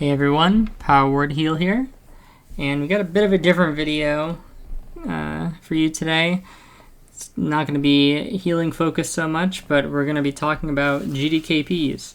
Hey everyone, Power Word Heal here, and we got a bit of a different video for you today. It's not going to be healing focused so much, but we're going to be talking about GDKPs,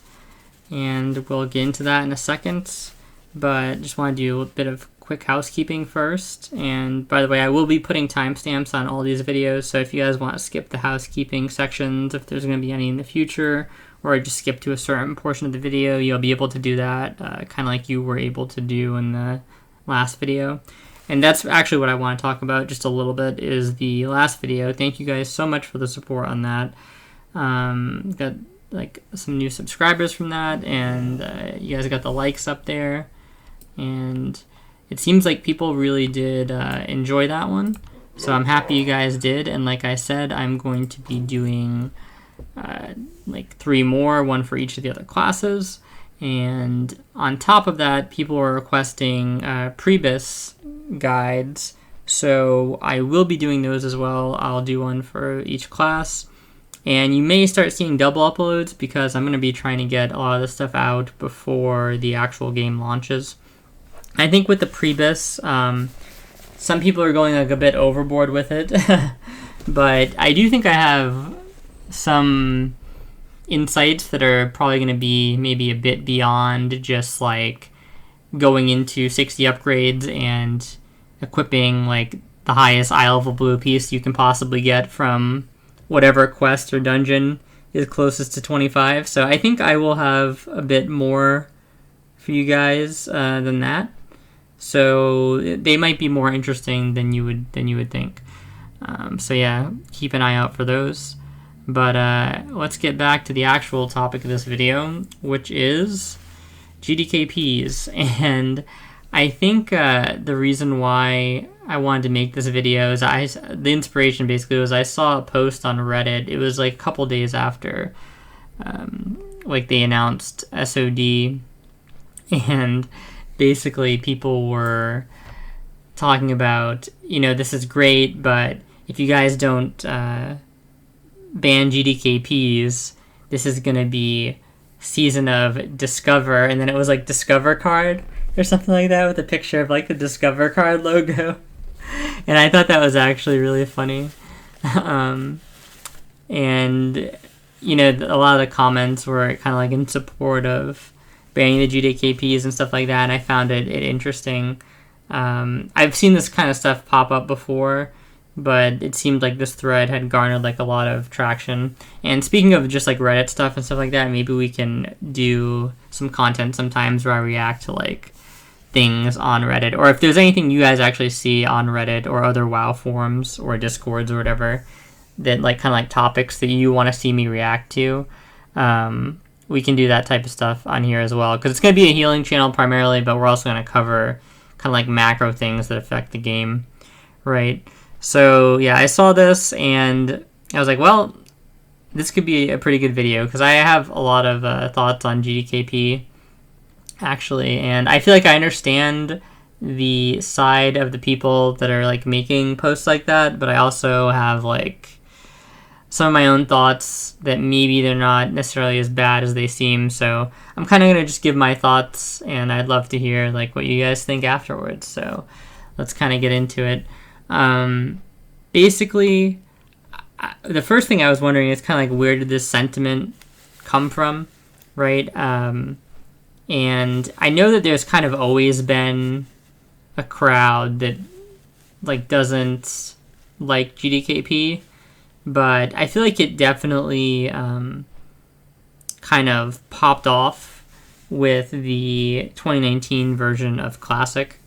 and we'll get into that in a second, but just want to do a bit of quick housekeeping first. And by the way, I will be putting timestamps on all these videos, so if you guys want to skip the housekeeping sections, if there's going to be any in the future, or just skip to a certain portion of the video, you'll be able to do that, kind of like you were able to do in the last video. And that's actually what I want to talk about just a little bit, is the last video. Thank you guys so much for the support on that. Got like some new subscribers from that, and you guys got the likes up there, and it seems like people really did enjoy that one. So I'm happy you guys did, and like I said, I'm going to be doing like 3 more, one for each of the other classes. And on top of that, people were requesting Prebus guides, so I will be doing those as well. I'll do one for each class, and you may start seeing double uploads because I'm going to be trying to get a lot of this stuff out before the actual game launches. I think with the Prebus, some people are going like a bit overboard with it, but I do think I have some insights that are probably going to be maybe a bit beyond just like going into 60 upgrades and equipping like the highest eye level blue piece you can possibly get from whatever quest or dungeon is closest to 25. So I think I will have a bit more for you guys than that. So they might be more interesting than you would think. So yeah, keep an eye out for those. But let's get back to the actual topic of this video, which is GDKPs. And I think the reason why I wanted to make this video is the inspiration basically was I saw a post on Reddit. It was like a couple days after like they announced SOD, and basically people were talking about, you know, this is great, but if you guys don't ban GDKPs, this is going to be season of Discover, and then it was like Discover card or something like that with a picture of like the Discover card logo. And I thought that was actually really funny. And, you know, a lot of the comments were kind of like in support of banning the GDKPs and stuff like that, and I found it interesting. I've seen this kind of stuff pop up before, but it seemed like this thread had garnered like a lot of traction. And speaking of just like Reddit stuff and stuff like that, maybe we can do some content sometimes where I react to like things on Reddit, or if there's anything you guys actually see on Reddit or other WoW forums or Discords or whatever that like kind of like topics that you want to see me react to. We can do that type of stuff on here as well, because it's going to be a healing channel primarily, but we're also going to cover kind of like macro things that affect the game, right? So yeah, I saw this and I was like, well, this could be a pretty good video, because I have a lot of thoughts on GDKP actually, and I feel like I understand the side of the people that are like making posts like that, but I also have like some of my own thoughts that maybe they're not necessarily as bad as they seem. So I'm kind of going to just give my thoughts, and I'd love to hear like what you guys think afterwards. So let's kind of get into it. Basically, the first thing I was wondering is kind of like, where did this sentiment come from, right? And I know that there's kind of always been a crowd that like doesn't like GDKP, but I feel like it definitely kind of popped off with the 2019 version of Classic.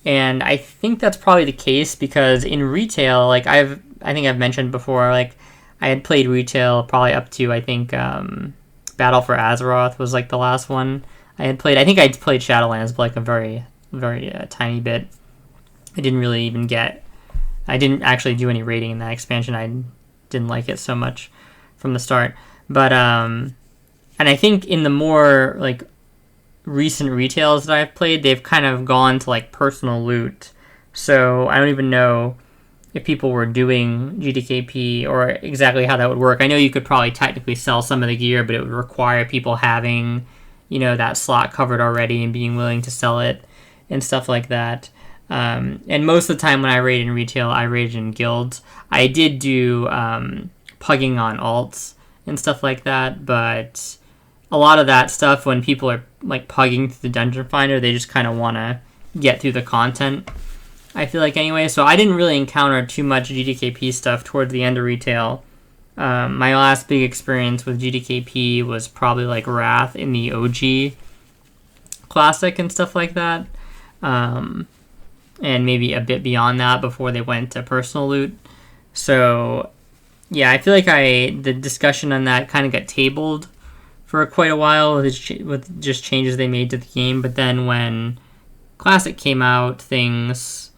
And I think that's probably the case because in retail, like I think I've mentioned before, like I had played retail probably up to, I think, Battle for Azeroth was like the last one I had played. I think I'd played Shadowlands, but like a very, very tiny bit. I didn't actually do any raiding in that expansion. I didn't like it so much from the start. But, and I think in the more like recent retails that I've played, they've kind of gone to like personal loot. So I don't even know if people were doing GDKP or exactly how that would work. I know you could probably technically sell some of the gear, but it would require people having that slot covered already and being willing to sell it and stuff like that. And most of the time when I raid in retail, I raid in guilds. I did do pugging on alts and stuff like that, but a lot of that stuff, when people are like pugging through the dungeon finder, they just kind of want to get through the content, I feel like, anyway. So I didn't really encounter too much GDKP stuff towards the end of retail. My last big experience with GDKP was probably like Wrath in the OG Classic and stuff like that. And maybe a bit beyond that before they went to personal loot. So yeah, I feel like the discussion on that kind of got tabled for quite a while with just changes they made to the game. But then when Classic came out, things,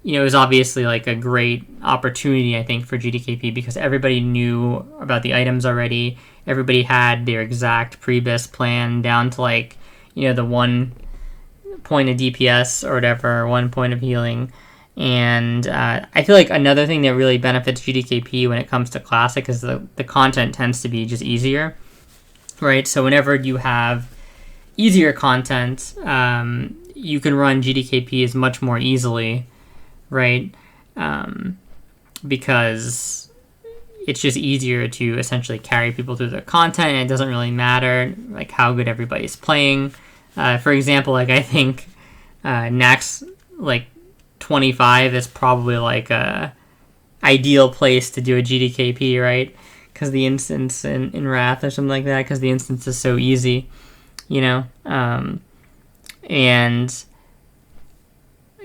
it was obviously like a great opportunity, I think, for GDKP, because everybody knew about the items already. Everybody had their exact pre-bis plan down to like, the 1 point of DPS or whatever, 1 point of healing. And I feel like another thing that really benefits GDKP when it comes to Classic is the content tends to be just easier, right? So whenever you have easier content, you can run GDKPs much more easily, right? Because it's just easier to essentially carry people through the content, and it doesn't really matter like how good everybody's playing. For example, like I think Nax like 25 is probably like a ideal place to do a GDKP, right? Because the instance in Wrath or something like that, because the instance is so easy, and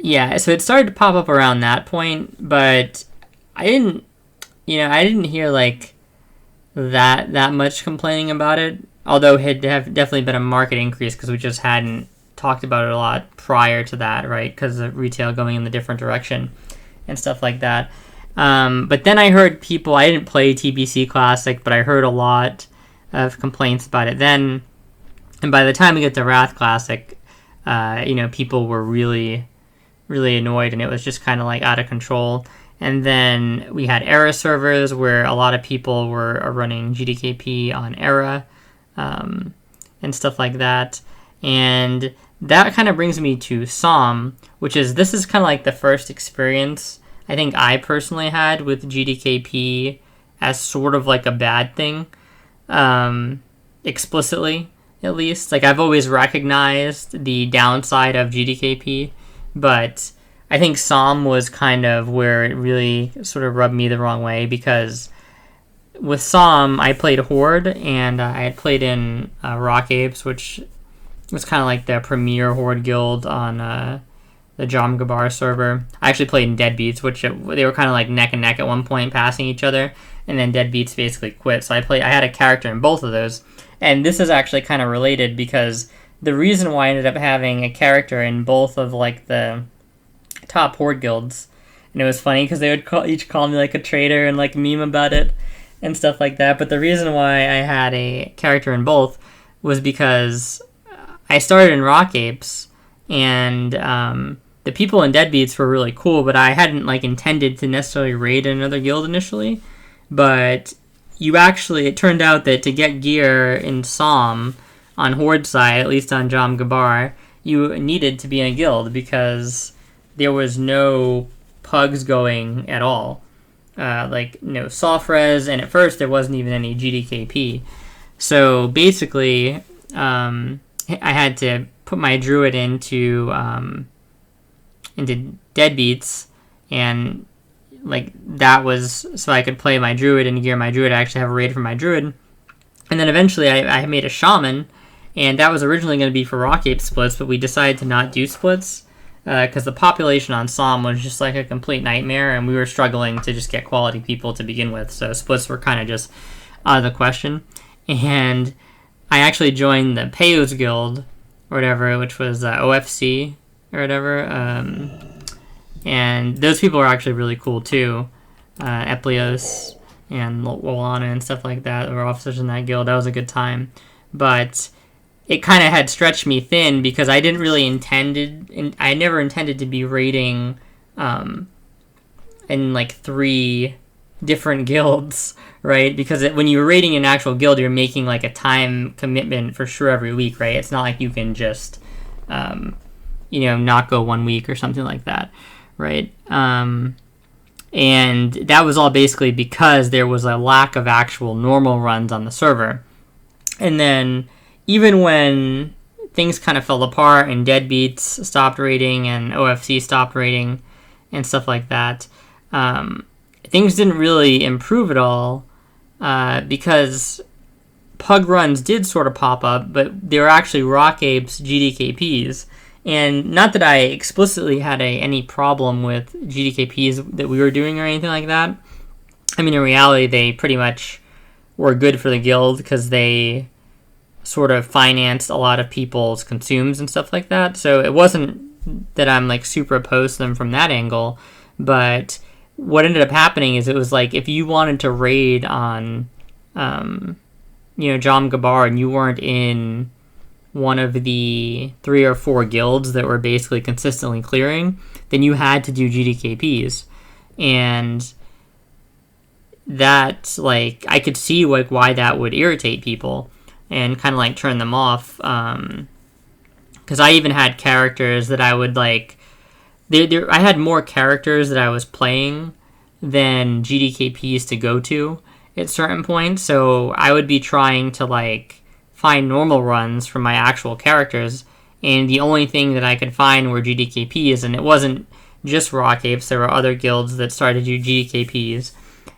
yeah, so it started to pop up around that point, but I didn't hear like that much complaining about it, although it had definitely been a market increase because we just hadn't talked about it a lot prior to that, right? Because of retail going in the different direction and stuff like that. But then I heard people, I didn't play TBC Classic, but I heard a lot of complaints about it then. And by the time we get to Wrath Classic, people were really, really annoyed, and it was just kind of like out of control. And then we had Era servers where a lot of people were running GDKP on Era and stuff like that. And that kind of brings me to Psalm, this is kind of like the first experience I think I personally had with GDKP as sort of like a bad thing, explicitly at least. Like I've always recognized the downside of GDKP, but I think Psalm was kind of where it really sort of rubbed me the wrong way, because with Psalm I played Horde, and I had played in Rock Apes, which was kind of like the premier Horde guild on the Jom Gabar server. I actually played in Deadbeats, which they were kind of like neck and neck at one point, passing each other, and then Deadbeats basically quit. So I had a character in both of those, and this is actually kind of related, because the reason why I ended up having a character in both of like the top Horde guilds, and it was funny because they would each call me like a traitor and like meme about it and stuff like that. But the reason why I had a character in both was because I started in Rock Apes, and the people in Deadbeats were really cool, but I hadn't like intended to necessarily raid another guild initially. But it turned out that to get gear in Psalm on Horde side, at least on Jom Gabar, you needed to be in a guild, because there was no pugs going at all. Like no soft res, and at first there wasn't even any GDKP. So basically, I had to put my druid into Deadbeats, and like that was so I could play my druid and gear my druid. I actually have a raid for my druid, and then eventually I made a shaman, and that was originally going to be for Rock Ape splits, but we decided to not do splits because the population on Psalm was just like a complete nightmare, and we were struggling to just get quality people to begin with, so splits were kind of just out of the question. And I actually joined the Peyo's Guild or whatever, which was OFC or whatever, and those people are actually really cool too. Eplios and Wolana and stuff like that were officers in that guild. That was a good time, but it kind of had stretched me thin because I never intended to be raiding in like 3 different guilds, right? Because when you're raiding an actual guild, you're making like a time commitment for sure every week, right? It's not like you can just, not go 1 week or something like that, right? And that was all basically because there was a lack of actual normal runs on the server. And then even when things kind of fell apart and Deadbeats stopped raiding and OFC stopped raiding and stuff like that, things didn't really improve at all because Pug runs did sort of pop up, but they were actually Rock Apes GDKPs. And not that I explicitly had any problem with GDKPs that we were doing or anything like that. I mean, in reality, they pretty much were good for the guild because they sort of financed a lot of people's consumes and stuff like that. So it wasn't that I'm like super opposed to them from that angle. But what ended up happening is it was like if you wanted to raid on, Jam Gabar and you weren't in one of the 3 or 4 guilds that were basically consistently clearing, then you had to do GDKPs. And that, like, I could see like why that would irritate people and kind of like turn them off. Because I even had characters that I would like, I had more characters that I was playing than GDKPs to go to at certain points. So I would be trying to like find normal runs from my actual characters, and the only thing that I could find were GDKPs, and it wasn't just Rock Apes. There were other guilds that started to do GDKPs,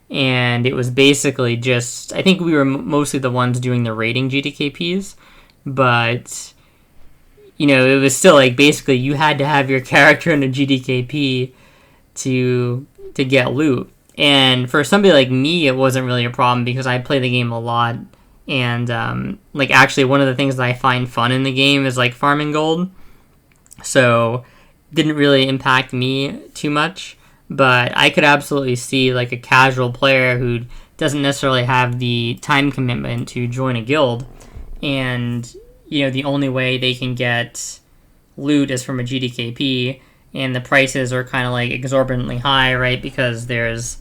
and it was basically just, I think we were mostly the ones doing the raiding GDKPs, but, it was still like basically you had to have your character in a GDKP to get loot. And for somebody like me, it wasn't really a problem because I play the game a lot. And, actually one of the things that I find fun in the game is, like, farming gold. So, didn't really impact me too much. But I could absolutely see, like, a casual player who doesn't necessarily have the time commitment to join a guild. And, the only way they can get loot is from a GDKP. And the prices are kind of, like, exorbitantly high, right? Because there's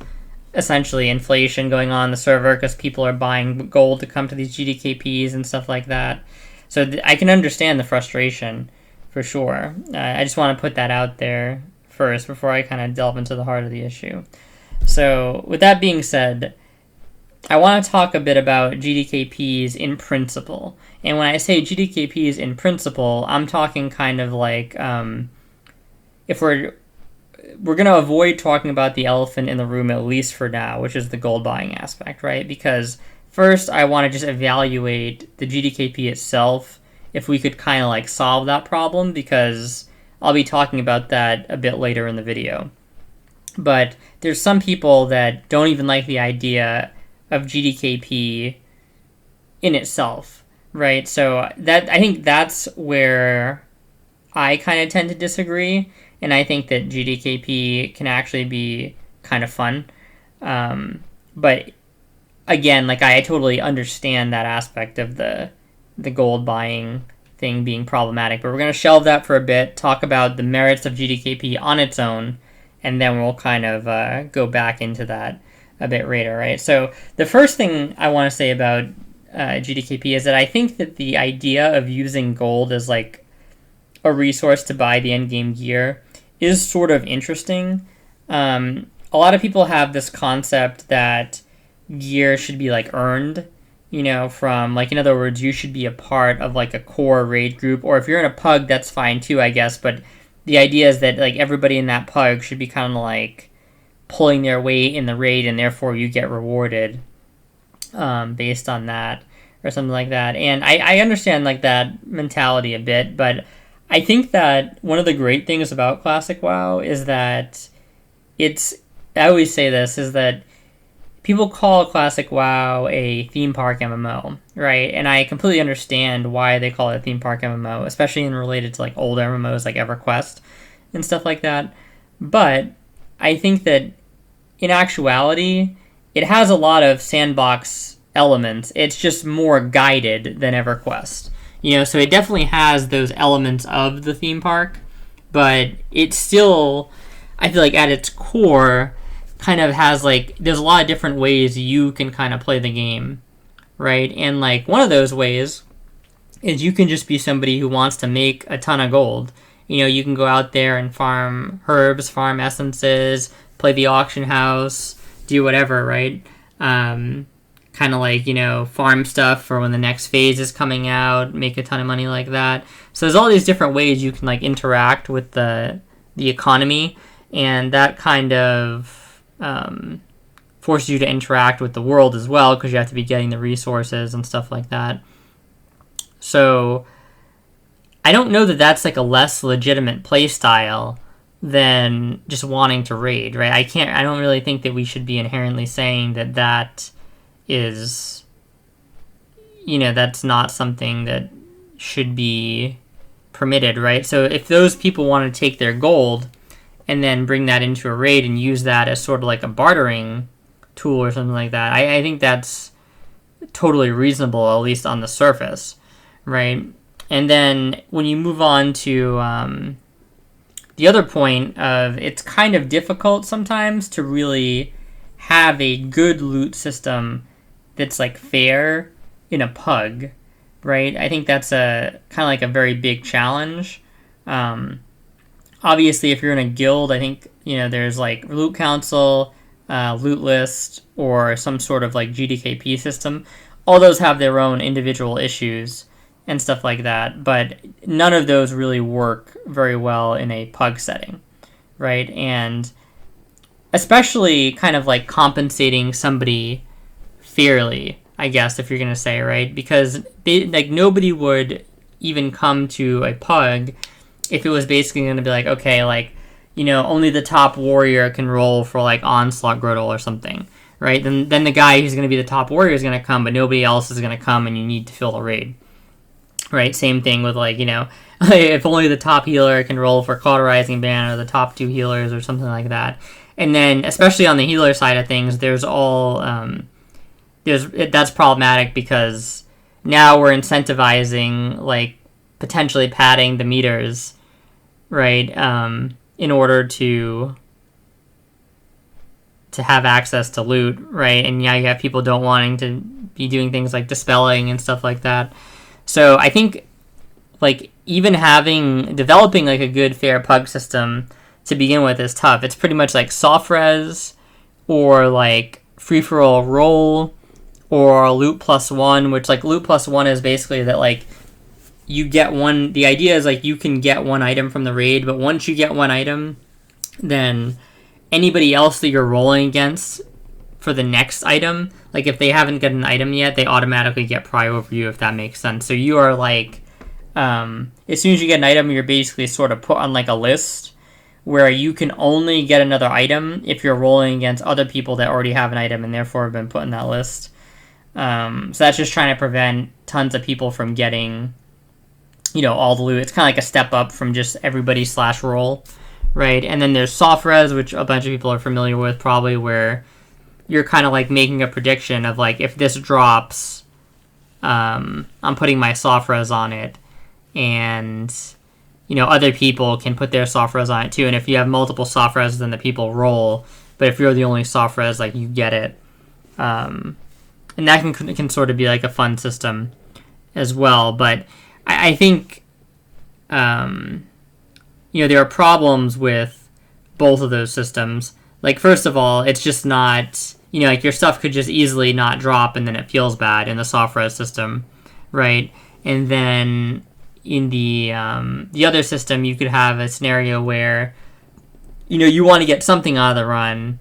essentially inflation going on in the server because people are buying gold to come to these GDKPs and stuff like that. So I can understand the frustration for sure. I just want to put that out there first before I kind of delve into the heart of the issue. So with that being said, I want to talk a bit about GDKPs in principle. And when I say GDKPs in principle, I'm talking kind of like if we're going to avoid talking about the elephant in the room, at least for now, which is the gold buying aspect, right? Because first, I want to just evaluate the GDKP itself, if we could kind of like solve that problem, because I'll be talking about that a bit later in the video. But there's some people that don't even like the idea of GDKP in itself, right? So that I think that's where I kind of tend to disagree. And I think that GDKP can actually be kind of fun. But again, like I totally understand that aspect of the gold buying thing being problematic. But we're going to shelve that for a bit, talk about the merits of GDKP on its own, and then we'll kind of go back into that a bit later, right? So the first thing I want to say about GDKP is that I think that the idea of using gold as like a resource to buy the endgame gear is sort of interesting. A lot of people have this concept that gear should be like earned, from like, in other words, you should be a part of like a core raid group, or if you're in a pug, that's fine too, I guess. But the idea is that like everybody in that pug should be kind of like pulling their weight in the raid, and therefore you get rewarded based on that or something like that. And I understand like that mentality a bit, but I think that one of the great things about Classic WoW is that I always say this, is that people call Classic WoW a theme park MMO, right? And I completely understand why they call it a theme park MMO, especially in related to like old MMOs like EverQuest and stuff like that. But I think that in actuality, it has a lot of sandbox elements. It's just more guided than EverQuest. So it definitely has those elements of the theme park, but it's still, I feel like at its core, kind of has like, there's a lot of different ways you can kind of play the game, right? And like one of those ways is you can just be somebody who wants to make a ton of gold. You can go out there and farm herbs, farm essences, play the auction house, do whatever, right? Kind of like, farm stuff for when the next phase is coming out, make a ton of money like that. So there's all these different ways you can like interact with the economy, and that kind of forces you to interact with the world as well, because you have to be getting the resources and stuff like that. So I don't know that that's like a less legitimate play style than just wanting to raid, right? I don't really think that we should be inherently saying that is, that's not something that should be permitted, right? So if those people want to take their gold and then bring that into a raid and use that as sort of like a bartering tool or something like that, I think that's totally reasonable, at least on the surface, right? And then when you move on to the other point of, it's kind of difficult sometimes to really have a good loot system that's like fair in a pug, right? I think that's a kind of like a very big challenge. Obviously, if you're in a guild, I think there's like loot council, loot list, or some sort of like GDKP system. All those have their own individual issues and stuff like that, but none of those really work very well in a pug setting, right? And especially kind of like compensating somebody fairly, I guess, if you're gonna say, right? Because nobody would even come to a pug if it was basically gonna be like, okay, like, only the top warrior can roll for like onslaught girdle or something, right? Then the guy who's gonna be the top warrior is gonna come, but nobody else is gonna come, and you need to fill the raid, right? Same thing with like, if only the top healer can roll for cauterizing ban, or the top 2 healers or something like that. And then especially on the healer side of things, there's all that's problematic, because now we're incentivizing like potentially padding the meters, right? In order to have access to loot, right? And yeah, you have people don't wanting to be doing things like dispelling and stuff like that. So I think like even developing like a good fair pug system to begin with is tough. It's pretty much like soft res, or like free for all roll, or loot +1, which like loot +1 is basically that like you get one. The idea is like you can get one item from the raid, but once you get one item, then anybody else that you're rolling against for the next item, like if they haven't got an item yet, they automatically get prio over you, if that makes sense. So you are like, as soon as you get an item, you're basically sort of put on like a list where you can only get another item if you're rolling against other people that already have an item and therefore have been put in that list. So that's just trying to prevent tons of people from getting, all the loot. It's kind of like a step up from just everybody /roll, right? And then there's soft res, which a bunch of people are familiar with probably, where you're kind of like making a prediction of like, if this drops, I'm putting my soft res on it, and other people can put their soft res on it too. And if you have multiple soft res, then the people roll. But if you're the only soft res, like, you get it. And that can sort of be like a fun system as well. But I think there are problems with both of those systems. Like, first of all, it's just not, like, your stuff could just easily not drop, and then it feels bad in the soft res system, right? And then in the other system, you could have a scenario where, you want to get something out of the run,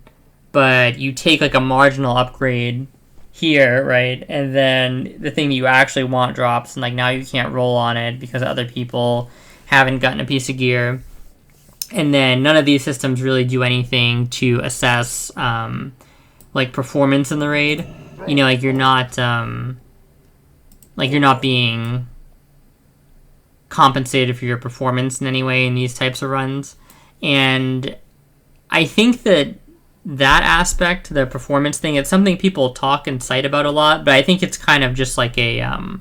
but you take like a marginal upgrade here, right? And then the thing that you actually want drops, and like now you can't roll on it because other people haven't gotten a piece of gear. And then none of these systems really do anything to assess like performance in the raid. Like you're not being compensated for your performance in any way in these types of runs. And I think that aspect, the performance thing, it's something people talk and cite about a lot, but I think it's kind of just like a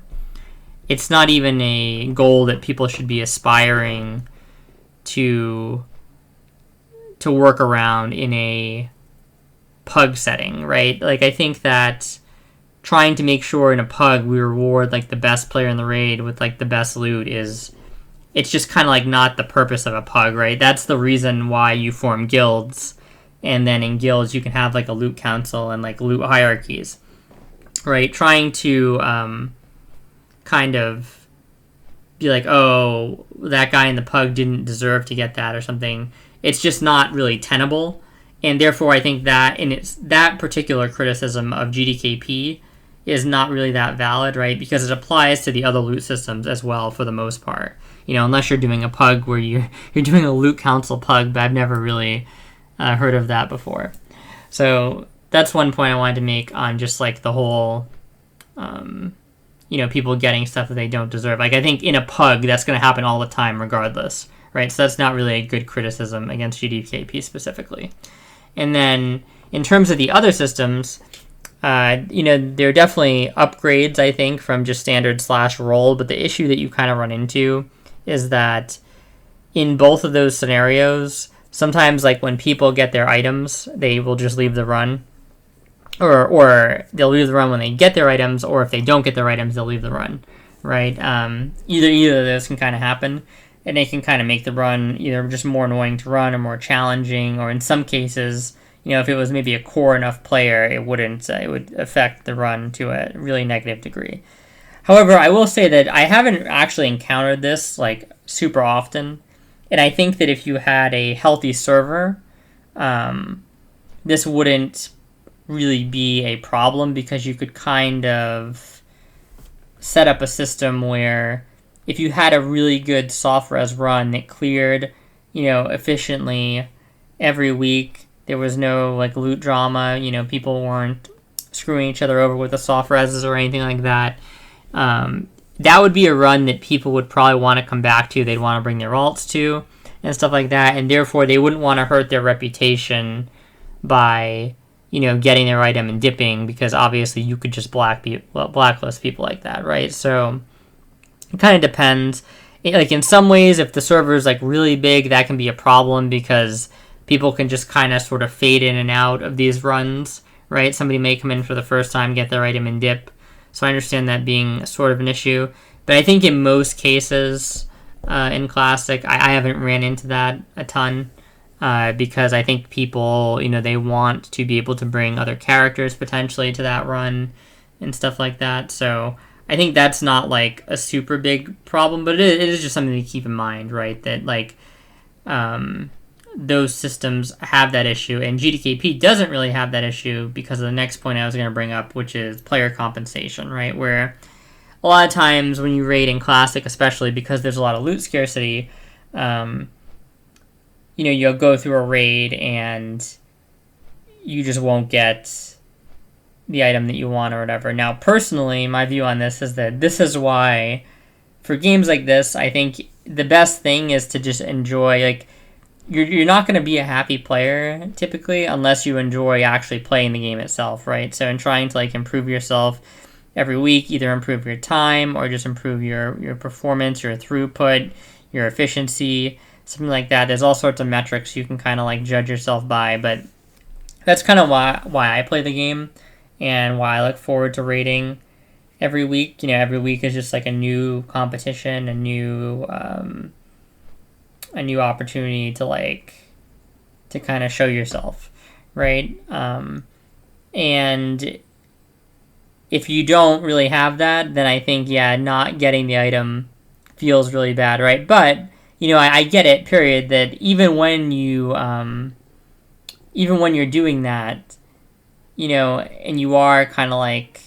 it's not even a goal that people should be aspiring to work around in a pug setting, right? Like, I think that trying to make sure in a pug we reward like the best player in the raid with like the best loot it's just kind of like not the purpose of a pug, right? That's the reason why you form guilds, and then in guilds you can have like a loot council and like loot hierarchies, right? Trying to kind of be like, oh, that guy in the pug didn't deserve to get that or something. It's just not really tenable, and therefore I think that that particular criticism of GDKP is not really that valid, right? Because it applies to the other loot systems as well for the most part. Unless you're doing a pug where you're doing a loot council pug, but I've never really heard of that before. So that's one point I wanted to make on just like the whole, people getting stuff that they don't deserve. Like, I think in a pug, that's going to happen all the time regardless, right? So that's not really a good criticism against GDKP specifically. And then in terms of the other systems, there are definitely upgrades, I think, from just standard /roll, but the issue that you kind of run into is that in both of those scenarios, sometimes like when people get their items, they will just leave the run, or they'll leave the run when they get their items, or if they don't get their items, they'll leave the run, right? Either of those can kind of happen, and they can kind of make the run either just more annoying to run or more challenging, or in some cases, if it was maybe a core enough player, it would affect the run to a really negative degree. However, I will say that I haven't actually encountered this like super often, and I think that if you had a healthy server, this wouldn't really be a problem, because you could kind of set up a system where if you had a really good soft res run that cleared, efficiently every week, there was no like loot drama, people weren't screwing each other over with the soft reses or anything like that. That would be a run that people would probably want to come back to. They'd want to bring their alts to and stuff like that, and therefore they wouldn't want to hurt their reputation by getting their item and dipping, because obviously you could just blacklist people like that, right? So it kind of depends. Like, in some ways, if the server is like really big, that can be a problem, because people can just kind of sort of fade in and out of these runs, right? Somebody may come in for the first time, get their item and dip. So I understand that being sort of an issue. But I think in most cases in Classic, I haven't ran into that a ton, because I think people, they want to be able to bring other characters potentially to that run and stuff like that. So I think that's not like a super big problem, but it is just something to keep in mind, right? That like those systems have that issue, and GDKP doesn't really have that issue because of the next point I was going to bring up, which is player compensation, right? Where a lot of times when you raid in Classic, especially because there's a lot of loot scarcity, you'll go through a raid and you just won't get the item that you want or whatever. Now, personally, my view on this is that this is why, for games like this, I think the best thing is to just enjoy, like, you're not going to be a happy player, typically, unless you enjoy actually playing the game itself, right? So in trying to, like, improve yourself every week, either improve your time or just improve your performance, your throughput, your efficiency, something like that. There's all sorts of metrics you can kind of, like, judge yourself by, but that's kind of why I play the game and why I look forward to raiding every week. Every week is just, like, a new competition, a new opportunity to kind of show yourself, right? And if you don't really have that, then I think, not getting the item feels really bad, right? But, I get it, period, that even when you're doing that, and you are kind of like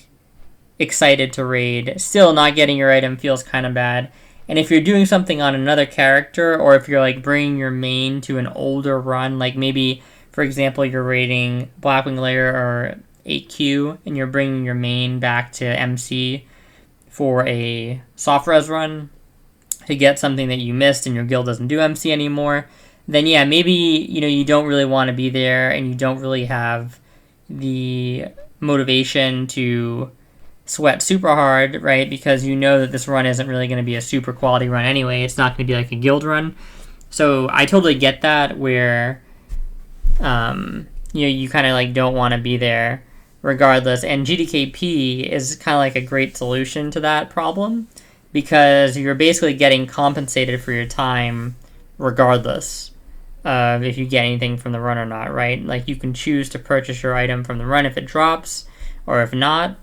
excited to raid, still not getting your item feels kind of bad. And if you're doing something on another character, or if you're like bringing your main to an older run, like maybe, for example, you're raiding Blackwing Lair or 8Q, and you're bringing your main back to MC for a soft res run to get something that you missed and your guild doesn't do MC anymore, then maybe, you don't really want to be there, and you don't really have the motivation to sweat super hard, right? Because you know that this run isn't really going to be a super quality run anyway. It's not going to be like a guild run. So I totally get that, where you kind of like don't want to be there regardless. And GDKP is kind of like a great solution to that problem, because you're basically getting compensated for your time regardless of if you get anything from the run or not, right? Like, you can choose to purchase your item from the run if it drops, or if not,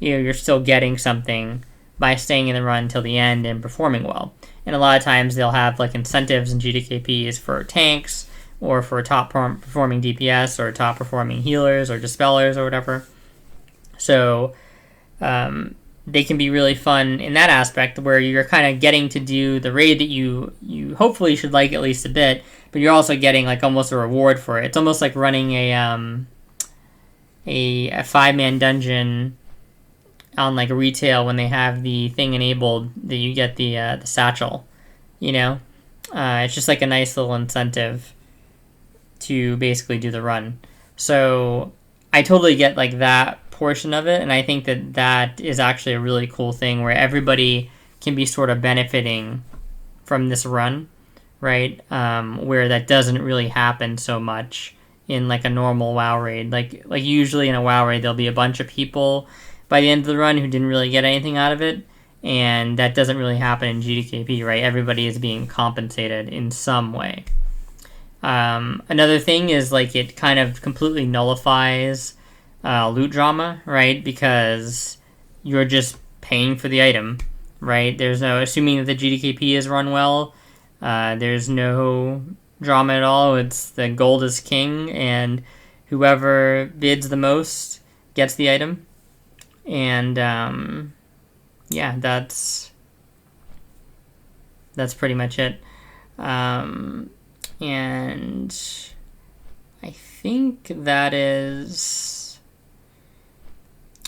you're still getting something by staying in the run till the end and performing well. And a lot of times they'll have like incentives in GDKPs for tanks, or for top performing DPS, or top performing healers or dispellers or whatever. So they can be really fun in that aspect, where you're kind of getting to do the raid that you hopefully should like at least a bit, but you're also getting like almost a reward for it. It's almost like running a 5-man dungeon on like retail when they have the thing enabled that you get the satchel. It's just like a nice little incentive to basically do the run. So I totally get like that portion of it, and I think that is actually a really cool thing where everybody can be sort of benefiting from this run, right? Where that doesn't really happen so much in like a normal WoW raid. Like usually in a WoW raid there'll be a bunch of people by the end of the run who didn't really get anything out of it, and that doesn't really happen in GDKP, right? Everybody is being compensated in some way. Another thing is like it kind of completely nullifies loot drama, right? Because you're just paying for the item, right? There's no, assuming that the GDKP is run well, there's no drama at all. It's the gold is king, and whoever bids the most gets the item. And yeah, that's pretty much it. And I think that is...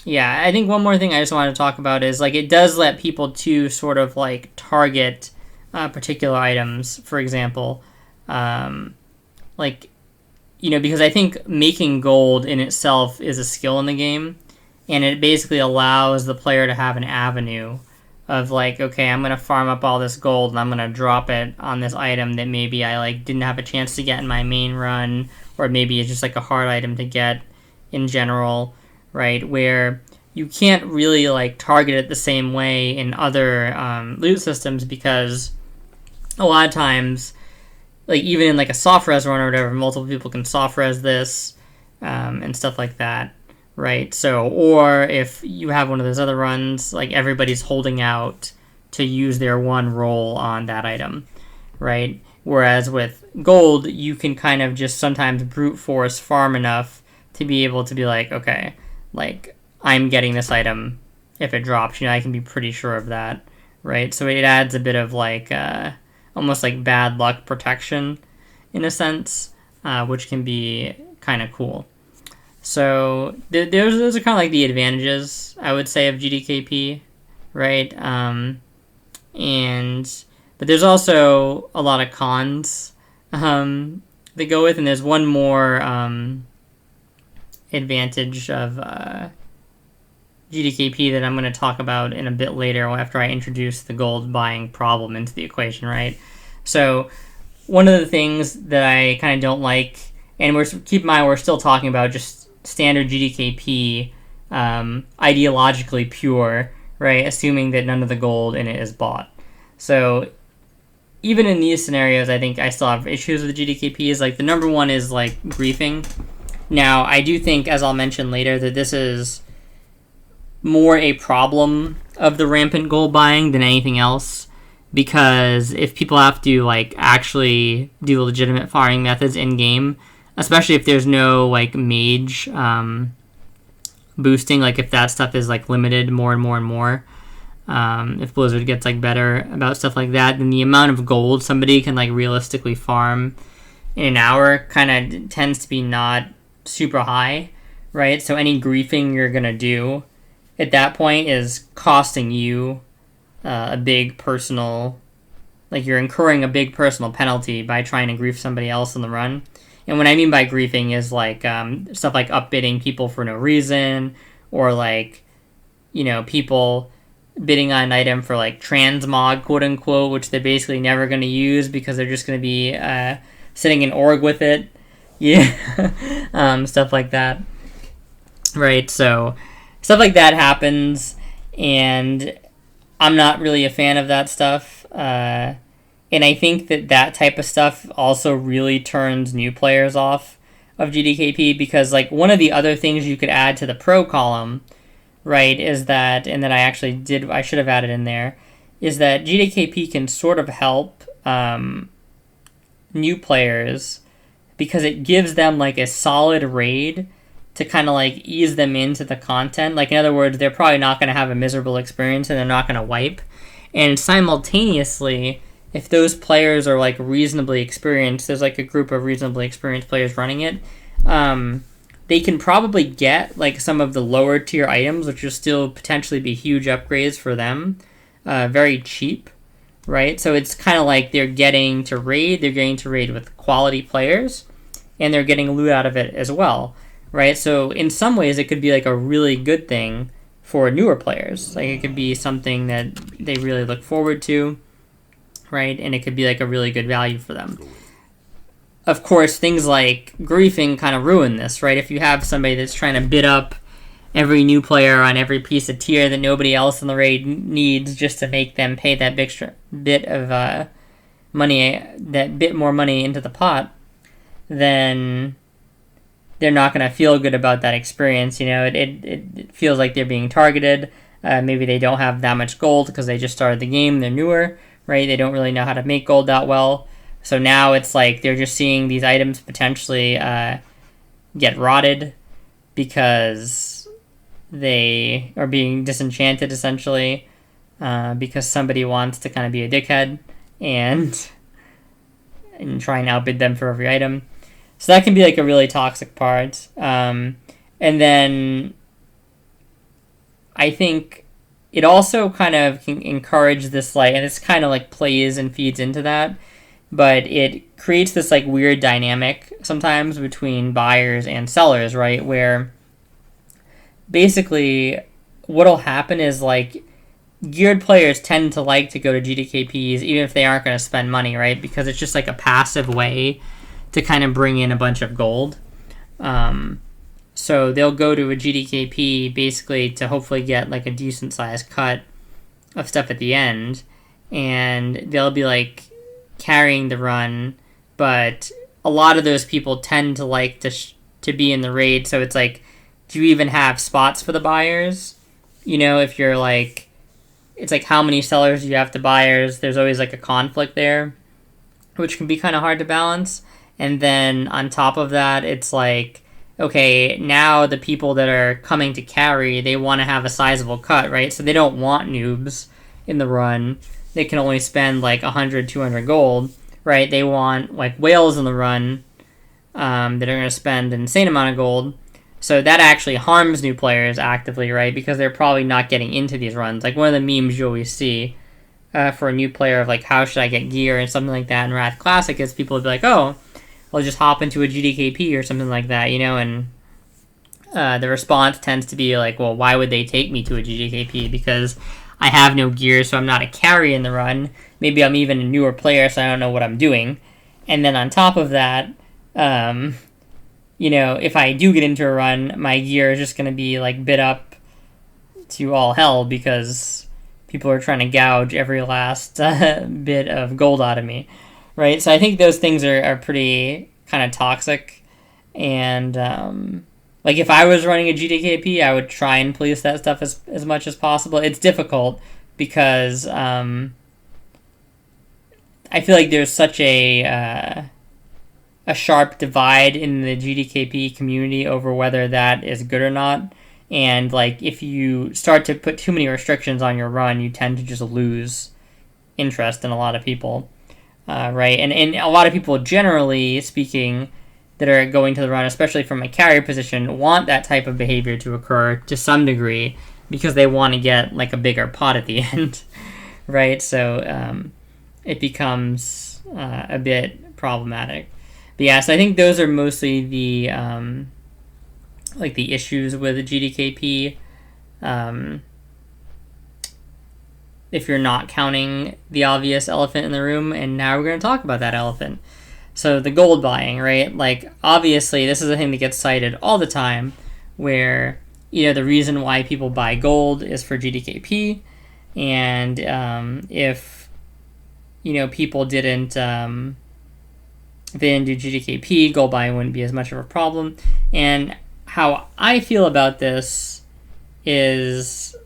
Yeah, I think one more thing I just wanted to talk about is, like, it does let people to sort of, like, target particular items, for example. Like, because I think making gold in itself is a skill in the game, and it basically allows the player to have an avenue of, like, okay, I'm going to farm up all this gold, and I'm going to drop it on this item that maybe I, like, didn't have a chance to get in my main run, or maybe it's just, like, a hard item to get in general, right? Where you can't really like target it the same way in other loot systems, because a lot of times, like even in like a soft res run or whatever, multiple people can soft res this and stuff like that, right? So, or if you have one of those other runs, like everybody's holding out to use their one roll on that item, right? Whereas with gold, you can kind of just sometimes brute force farm enough to be able to be like, okay, like, I'm getting this item if it drops. I can be pretty sure of that, right? So it adds a bit of, like, almost like bad luck protection, in a sense, which can be kind of cool. So those are kind of like the advantages, I would say, of GDKP, right? But there's also a lot of cons that go with, and there's one more advantage of GDKP that I'm going to talk about in a bit later after I introduce the gold buying problem into the equation, right? So one of the things that I kind of don't like, and keep in mind we're still talking about just standard GDKP, ideologically pure, right? Assuming that none of the gold in it is bought. So even in these scenarios, I think I still have issues with the GDKP. Is like the number one is like griefing. Now, I do think, as I'll mention later, that this is more a problem of the rampant gold buying than anything else, because if people have to like actually do legitimate farming methods in game, especially if there's no like mage boosting, like if that stuff is like limited more and more and more, if Blizzard gets like better about stuff like that, then the amount of gold somebody can like realistically farm in an hour kind of tends to be not super high, right? So any griefing you're gonna do at that point is costing you a big personal, like you're incurring a big personal penalty by trying to grief somebody else in the run. And what I mean by griefing is like stuff like upbidding people for no reason, or like, people bidding on an item for like transmog, quote unquote, which they're basically never going to use because they're just going to be sitting in org with it. Yeah. Stuff like that. Right, so stuff like that happens, and I'm not really a fan of that stuff. And I think that type of stuff also really turns new players off of GDKP, because like one of the other things you could add to the pro column, right, is that, and that I should have added in there, is that GDKP can sort of help new players because it gives them like a solid raid to kind of like ease them into the content. Like in other words, they're probably not going to have a miserable experience and they're not going to wipe. And simultaneously, if those players are like reasonably experienced, there's like a group of reasonably experienced players running it, they can probably get like some of the lower tier items, which will still potentially be huge upgrades for them, very cheap, right? So it's kind of like they're getting to raid with quality players, and they're getting loot out of it as well, right? So in some ways, it could be like a really good thing for newer players. Like it could be something that they really look forward to, right? And it could be like a really good value for them. Of course, things like griefing kind of ruin this, right? If you have somebody that's trying to bid up every new player on every piece of tier that nobody else in the raid needs just to make them pay that bit of money, that bit more money into the pot, then they're not going to feel good about that experience. You know, it feels like they're being targeted. Maybe they don't have that much gold because they just started the game. They're newer, right? They don't really know how to make gold that well. So now it's like they're just seeing these items potentially get rotted because they are being disenchanted, essentially, because somebody wants to kind of be a dickhead and try and outbid them for every item. So that can be like a really toxic part. And then I think it also kind of can encourage this, like, and this kind of like plays and feeds into that, but it creates this like weird dynamic sometimes between buyers and sellers, right? Where basically what'll happen is like geared players tend to like to go to GDKPs even if they aren't going to spend money, right? Because it's just like a passive way to kind of bring in a bunch of gold. So they'll go to a GDKP basically to hopefully get like a decent sized cut of stuff at the end, and they'll be like carrying the run, but a lot of those people tend to like to be in the raid. So it's like, do you even have spots for the buyers? You know, if you're like, it's like how many sellers do you have to buyers? There's always like a conflict there, which can be kind of hard to balance. And then on top of that, it's like, okay, now the people that are coming to carry, they want to have a sizable cut, right? So they don't want noobs in the run. They can only spend like 100, 200 gold, right? They want like whales in the run that are going to spend an insane amount of gold. So that actually harms new players actively, right? Because they're probably not getting into these runs. Like one of the memes you always see for a new player of like, how should I get gear and something like that in Wrath Classic is people would be like, oh, I'll just hop into a GDKP or something like that, you know? And the response tends to be like, well, why would they take me to a GDKP? Because I have no gear, so I'm not a carry in the run. Maybe I'm even a newer player, so I don't know what I'm doing. And then on top of that, you know, if I do get into a run, my gear is just going to be like bid up to all hell because people are trying to gouge every last bit of gold out of me, right? So I think those things are pretty kind of toxic. And like if I was running a GDKP, I would try and police that stuff as much as possible. It's difficult because I feel like there's such a sharp divide in the GDKP community over whether that is good or not. And like if you start to put too many restrictions on your run, you tend to just lose interest in a lot of people, right? And a lot of people, generally speaking, that are going to the run, especially from a carry position, want that type of behavior to occur to some degree because they want to get like a bigger pot at the end, right? So it becomes a bit problematic. But yeah, so I think those are mostly the like the issues with the GDKP. If you're not counting the obvious elephant in the room, and now we're going to talk about that elephant. So the gold buying, right? Like, obviously, this is a thing that gets cited all the time, where, the reason why people buy gold is for GDKP, and if, people didn't do GDKP, gold buying wouldn't be as much of a problem. And how I feel about this is,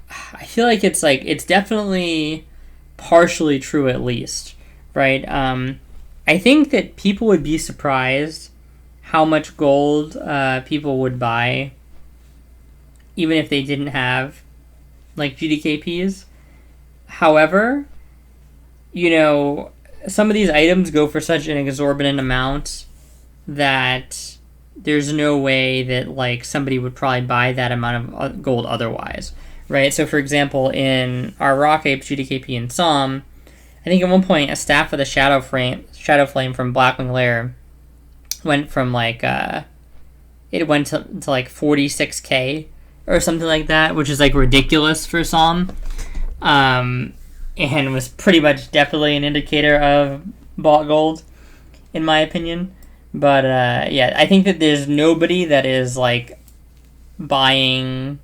I feel like it's definitely partially true, at least, right? I think that people would be surprised how much gold people would buy even if they didn't have like GDKPs. However, some of these items go for such an exorbitant amount that there's no way that like somebody would probably buy that amount of gold otherwise, right? So for example, in our Rock Apes GDKP and Psalm, I think at one point a staff with a shadow flame from Blackwing Lair went from like it went to like 46k or something like that, which is like ridiculous for Psalm, and was pretty much definitely an indicator of bought gold, in my opinion. But yeah, I think that there's nobody that is like buying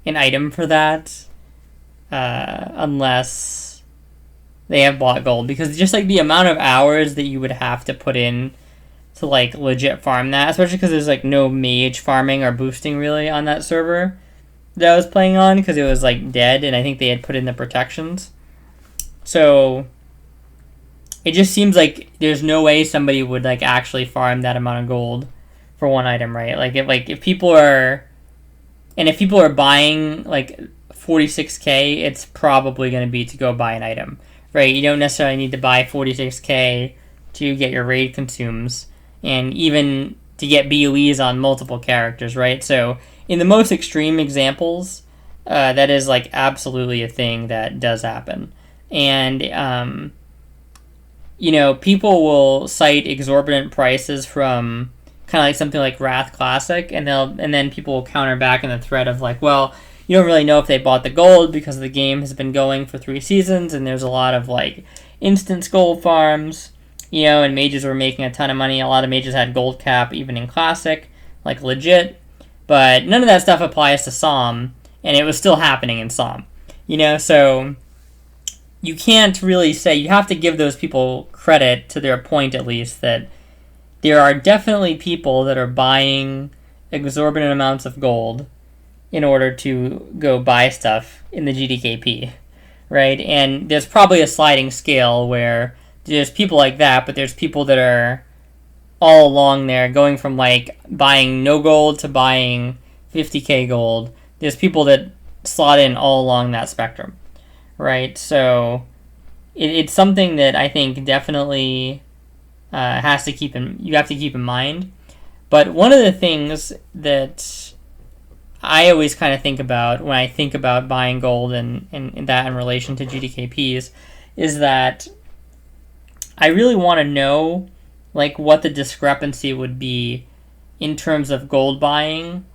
an item for that unless they have bought gold, because just like the amount of hours that you would have to put in to like legit farm that, especially because there's like no mage farming or boosting really on that server that I was playing on, because it was like dead, and I think they had put in the protections. So it just seems like there's no way somebody would like actually farm that amount of gold for one item, right? If people are buying like 46k, it's probably going to be to go buy an item, right? You don't necessarily need to buy 46k to get your raid consumes, and even to get BOEs on multiple characters, right? So in the most extreme examples, that is like absolutely a thing that does happen. And people will cite exorbitant prices from kind of like something like Wrath Classic, and then people will counter back in the thread of like, well, you don't really know if they bought the gold because the game has been going for 3 seasons and there's a lot of like instance gold farms, and mages were making a ton of money. A lot of mages had gold cap even in Classic, like legit, but none of that stuff applies to Psalm, and it was still happening in Psalm, so you can't really say, you have to give those people credit to their point, at least, that there are definitely people that are buying exorbitant amounts of gold in order to go buy stuff in the GDKP, right? And there's probably a sliding scale where there's people like that, but there's people that are all along there going from like buying no gold to buying 50k gold. There's people that slot in all along that spectrum, right? So it's something that I think definitely you have to keep in mind. But one of the things that I always kind of think about when I think about buying gold and that in relation to GDKPs is that I really want to know like what the discrepancy would be in terms of gold buying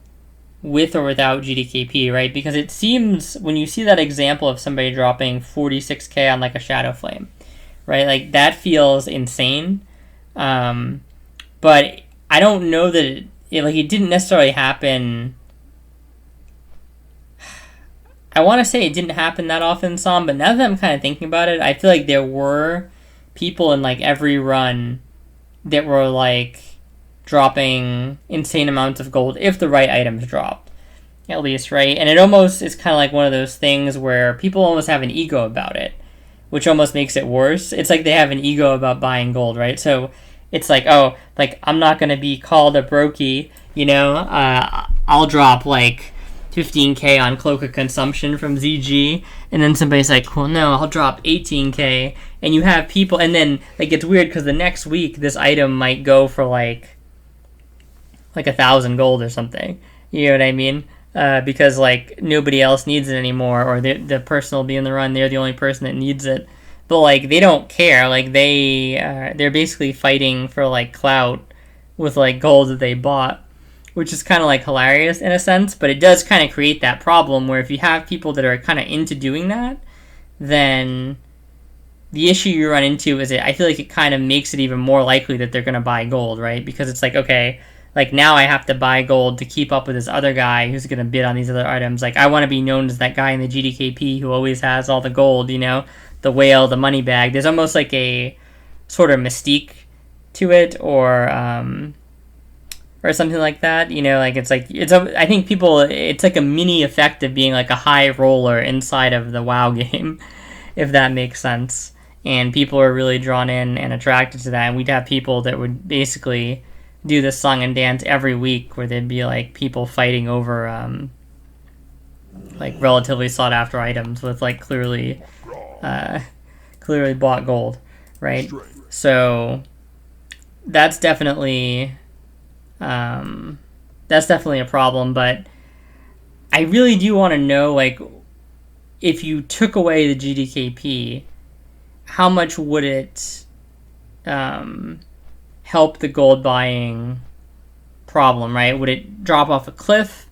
with or without GDKP, right? Because it seems, when you see that example of somebody dropping 46k on like a Shadow Flame, right? Like that feels insane. But I don't know that it didn't necessarily happen. I want to say it didn't happen that often in Psalm, but now that I'm kind of thinking about it, I feel like there were people in like every run that were like dropping insane amounts of gold if the right items dropped, at least, right? And it almost is kind of like one of those things where people almost have an ego about it, which almost makes it worse. It's like they have an ego about buying gold, right? So it's like, oh, like I'm not going to be called a brokey, I'll drop like 15k on Cloak of Consumption from ZG, and then somebody's like, well, no, I'll drop 18k, and you have people, and then like it's weird because the next week this item might go for like 1,000 gold or something, you know what I mean? Because like nobody else needs it anymore, or the person will be in the run, they're the only person that needs it, but like they don't care, like they're basically fighting for like clout with like gold that they bought, which is kind of like hilarious in a sense, but it does kind of create that problem where if you have people that are kind of into doing that, then the issue you run into is I feel like it kind of makes it even more likely that they're going to buy gold, right? Because it's like, okay, like now I have to buy gold to keep up with this other guy who's going to bid on these other items. Like I want to be known as that guy in the GDKP who always has all the gold, you know, the whale, the money bag. There's almost like a sort of mystique to it, or something like that, you know, like I think people, it's like a mini effect of being like a high roller inside of the WoW game, if that makes sense. And people are really drawn in and attracted to that. And we'd have people that would basically do this song and dance every week, where there'd be like people fighting over like relatively sought after items with like clearly bought gold, right? So that's definitely a problem. But I really do want to know, like, if you took away the GDKP, how much would it help the gold buying problem, right? Would it drop off a cliff?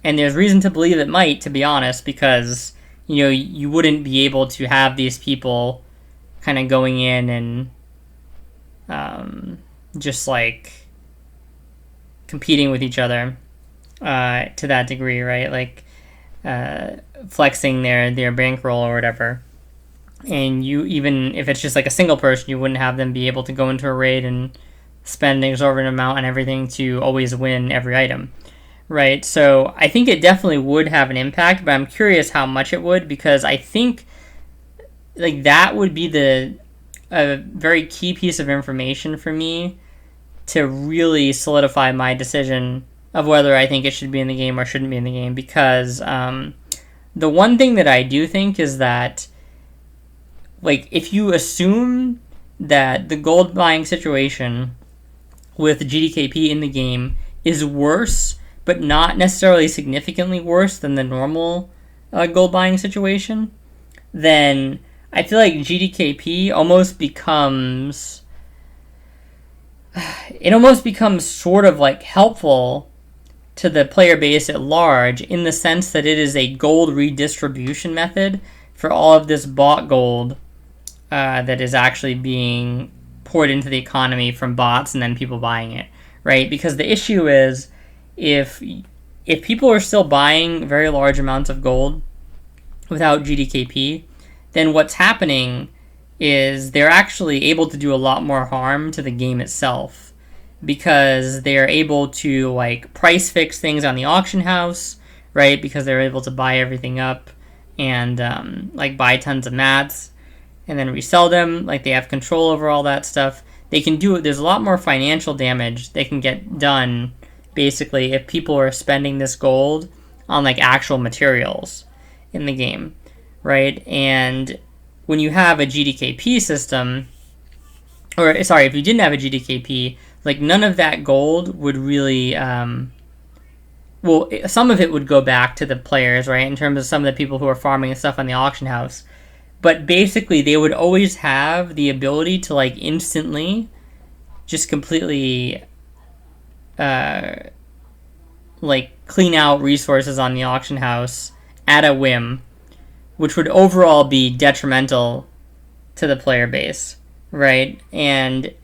And there's reason to believe it might, to be honest, because, you know, you wouldn't be able to have these people kind of going in and just like competing with each other to that degree, right? Like flexing their bankroll or whatever. And you, even if it's just like a single person, you wouldn't have them be able to go into a raid and spend an exorbitant amount on everything to always win every item, right? So I think it definitely would have an impact, but I'm curious how much it would, because I think like that would be a very key piece of information for me to really solidify my decision of whether I think it should be in the game or shouldn't be in the game. Because the one thing that I do think is that, like, if you assume that the gold buying situation with GDKP in the game is worse, but not necessarily significantly worse than the normal gold buying situation, then I feel like GDKP almost becomes sort of like helpful to the player base at large, in the sense that it is a gold redistribution method for all of this bought gold that is actually being poured into the economy from bots and then people buying it, right? Because the issue is, if people are still buying very large amounts of gold without GDKP, then what's happening is they're actually able to do a lot more harm to the game itself, because they're able to like price fix things on the auction house, right? Because they're able to buy everything up and like buy tons of mats and then resell them. Like, they have control over all that stuff. They can do it. There's a lot more financial damage they can get done, basically, if people are spending this gold on like actual materials in the game, right? And when you have a GDKP system, or sorry, if you didn't have a GDKP, like none of that gold would really, well, some of it would go back to the players, right? In terms of some of the people who are farming stuff on the auction house. But basically, they would always have the ability to like instantly just completely like clean out resources on the auction house at a whim, which would overall be detrimental to the player base, right? And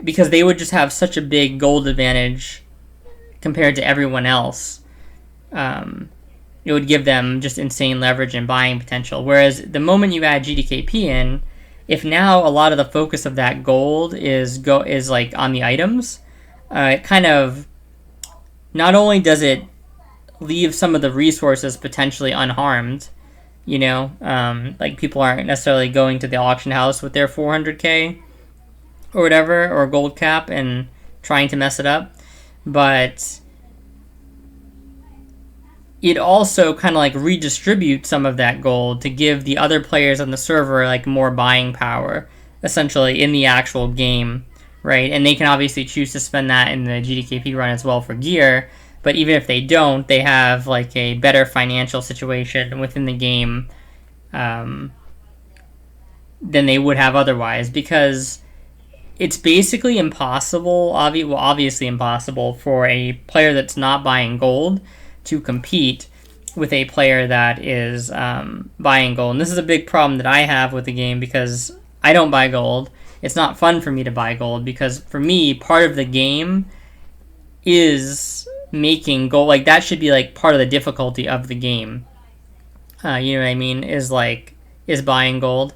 because they would just have such a big gold advantage compared to everyone else, it would give them just insane leverage and buying potential. Whereas the moment you add GDKP in, if now a lot of the focus of that gold is like on the items, it kind of, not only does it leave some of the resources potentially unharmed, you know, like people aren't necessarily going to the auction house with their 400k or whatever, or gold cap, and trying to mess it up, but it also kind of like redistributes some of that gold to give the other players on the server like more buying power, essentially, in the actual game, right? And they can obviously choose to spend that in the GDKP run as well for gear, but even if they don't, they have like a better financial situation within the game than they would have otherwise, because it's basically impossible, obviously impossible, for a player that's not buying gold to compete with a player that is buying gold. And this is a big problem that I have with the game, because I don't buy gold. It's not fun for me to buy gold because for me, part of the game is making gold. Like that should be like part of the difficulty of the game. You know what I mean? Is buying gold,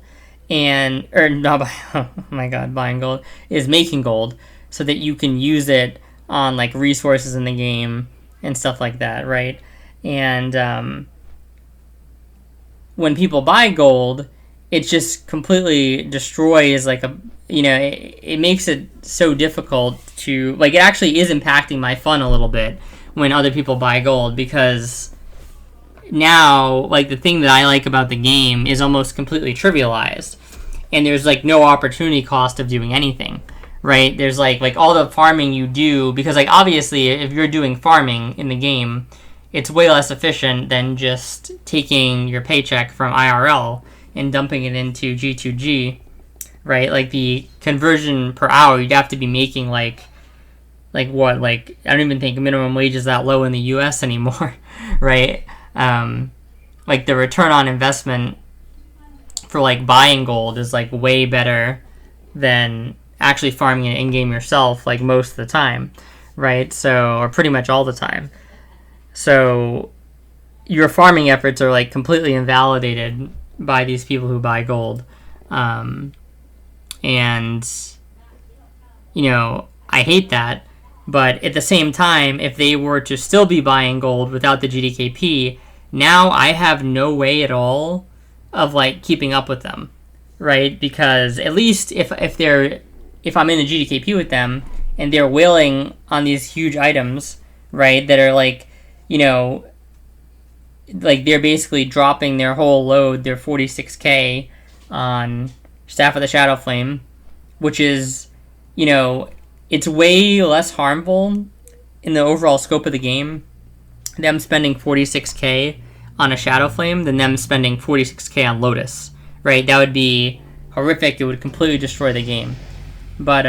and or not buy. Oh my god, buying gold is making gold so that you can use it on like resources in the game and stuff like that, right? And when people buy gold, it just completely destroys like it makes it so difficult to like it actually is impacting my fun a little bit when other people buy gold because now like the thing that I like about the game is almost completely trivialized and there's like no opportunity cost of doing anything, right? There's like all the farming you do because like obviously if you're doing farming in the game, it's way less efficient than just taking your paycheck from IRL and dumping it into G2G, right? Like the conversion per hour, you'd have to be making like what? Like I don't even think minimum wage is that low in the U.S. anymore, right? Like the return on investment for like buying gold is like way better than actually farming it in game yourself, like most of the time, right? So or pretty much all the time. So your farming efforts are like completely invalidated by these people who buy gold. And, I hate that. But at the same time, if they were to still be buying gold without the GDKP, now I have no way at all of like keeping up with them, right? Because at least if I'm in the GDKP with them and they're whaling on these huge items, right, that are like, like they're basically dropping their whole load, their 46k on Staff of the Shadow Flame, which is, it's way less harmful in the overall scope of the game, them spending 46k on a Shadow Flame than them spending 46k on Lotus, right? That would be horrific. It would completely destroy the game. But,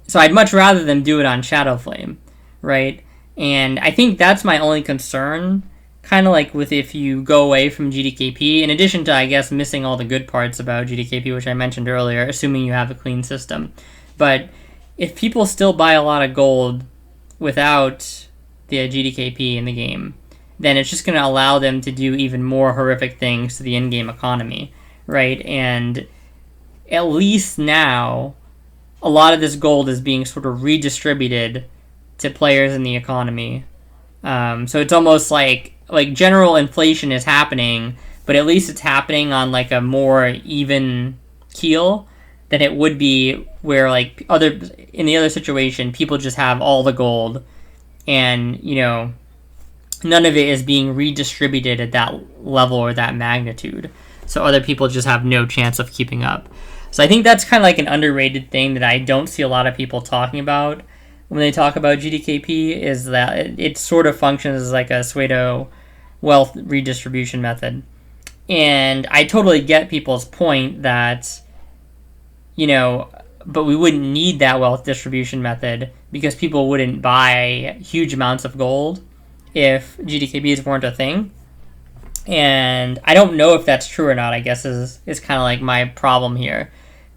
so I'd much rather them do it on Shadow Flame, right? And I think that's my only concern, kind of like with if you go away from GDKP, in addition to, I guess, missing all the good parts about GDKP, which I mentioned earlier, assuming you have a clean system. But if people still buy a lot of gold without the GDKP in the game, then it's just going to allow them to do even more horrific things to the in-game economy, right? And at least now, a lot of this gold is being sort of redistributed to players in the economy. So it's almost like general inflation is happening, but at least it's happening on like a more even keel than it would be where like in the other situation, people just have all the gold and, none of it is being redistributed at that level or that magnitude. So other people just have no chance of keeping up. So I think that's kind of like an underrated thing that I don't see a lot of people talking about when they talk about GDKP, is that it sort of functions as like a pseudo wealth redistribution method. And I totally get people's point that, but we wouldn't need that wealth distribution method because people wouldn't buy huge amounts of gold if GDKPs weren't a thing. And I don't know if that's true or not, I guess is kind of like my problem here.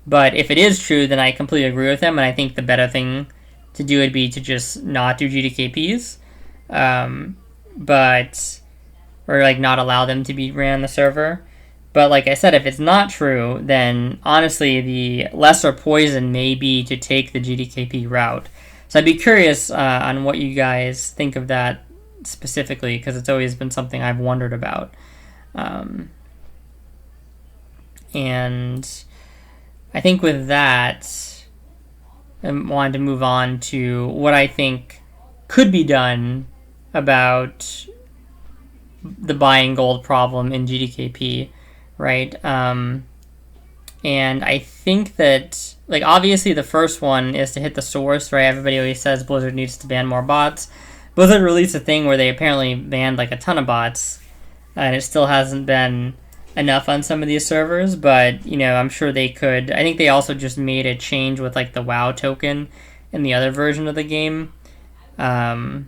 But if it is true, then I completely agree with them, and I think the better thing to do would be to just not do GDKPs, or like not allow them to be ran on the server. But like I said, if it's not true, then honestly the lesser poison may be to take the GDKP route. So I'd be curious on what you guys think of that specifically, because it's always been something I've wondered about. And I think with that, I wanted to move on to what I think could be done about the buying gold problem in GDKP, right? And I think that, like, obviously the first one is to hit the source, right? Everybody always says Blizzard needs to ban more bots. Blizzard released a thing where they apparently banned, like, a ton of bots, and it still hasn't been enough on some of these servers, but, I'm sure they could. I think they also just made a change with, like, the WoW token in the other version of the game, where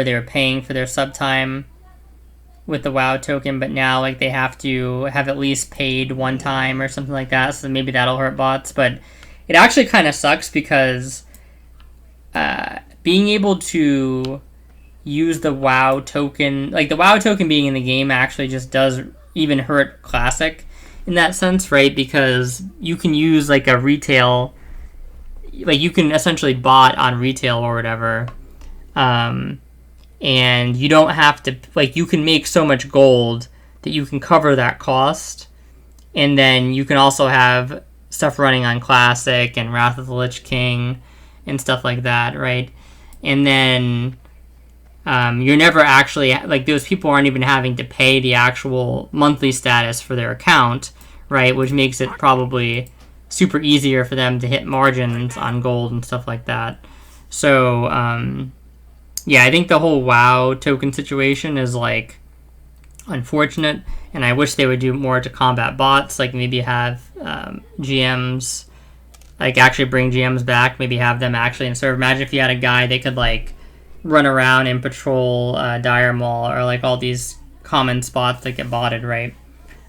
they were paying for their sub time with the WoW token, but now like they have to have at least paid one time or something like that, so maybe that'll hurt bots. But it actually kind of sucks because being able to use the WoW token, like the WoW token being in the game actually just does even hurt Classic in that sense, right? Because you can use like a retail, like you can essentially bot on retail or whatever, and you don't have to, like, you can make so much gold that you can cover that cost, and then you can also have stuff running on Classic and Wrath of the Lich King and stuff like that, right? And then you're never actually, like, those people aren't even having to pay the actual monthly status for their account, right? Which makes it probably super easier for them to hit margins on gold and stuff like that. So, yeah, I think the whole WoW token situation is, like, unfortunate, and I wish they would do more to combat bots, like maybe have GMs, like, actually bring GMs back, maybe have them actually in serve. Imagine if you had a guy that could, like, run around and patrol Dire Maul or, like, all these common spots that get botted, right?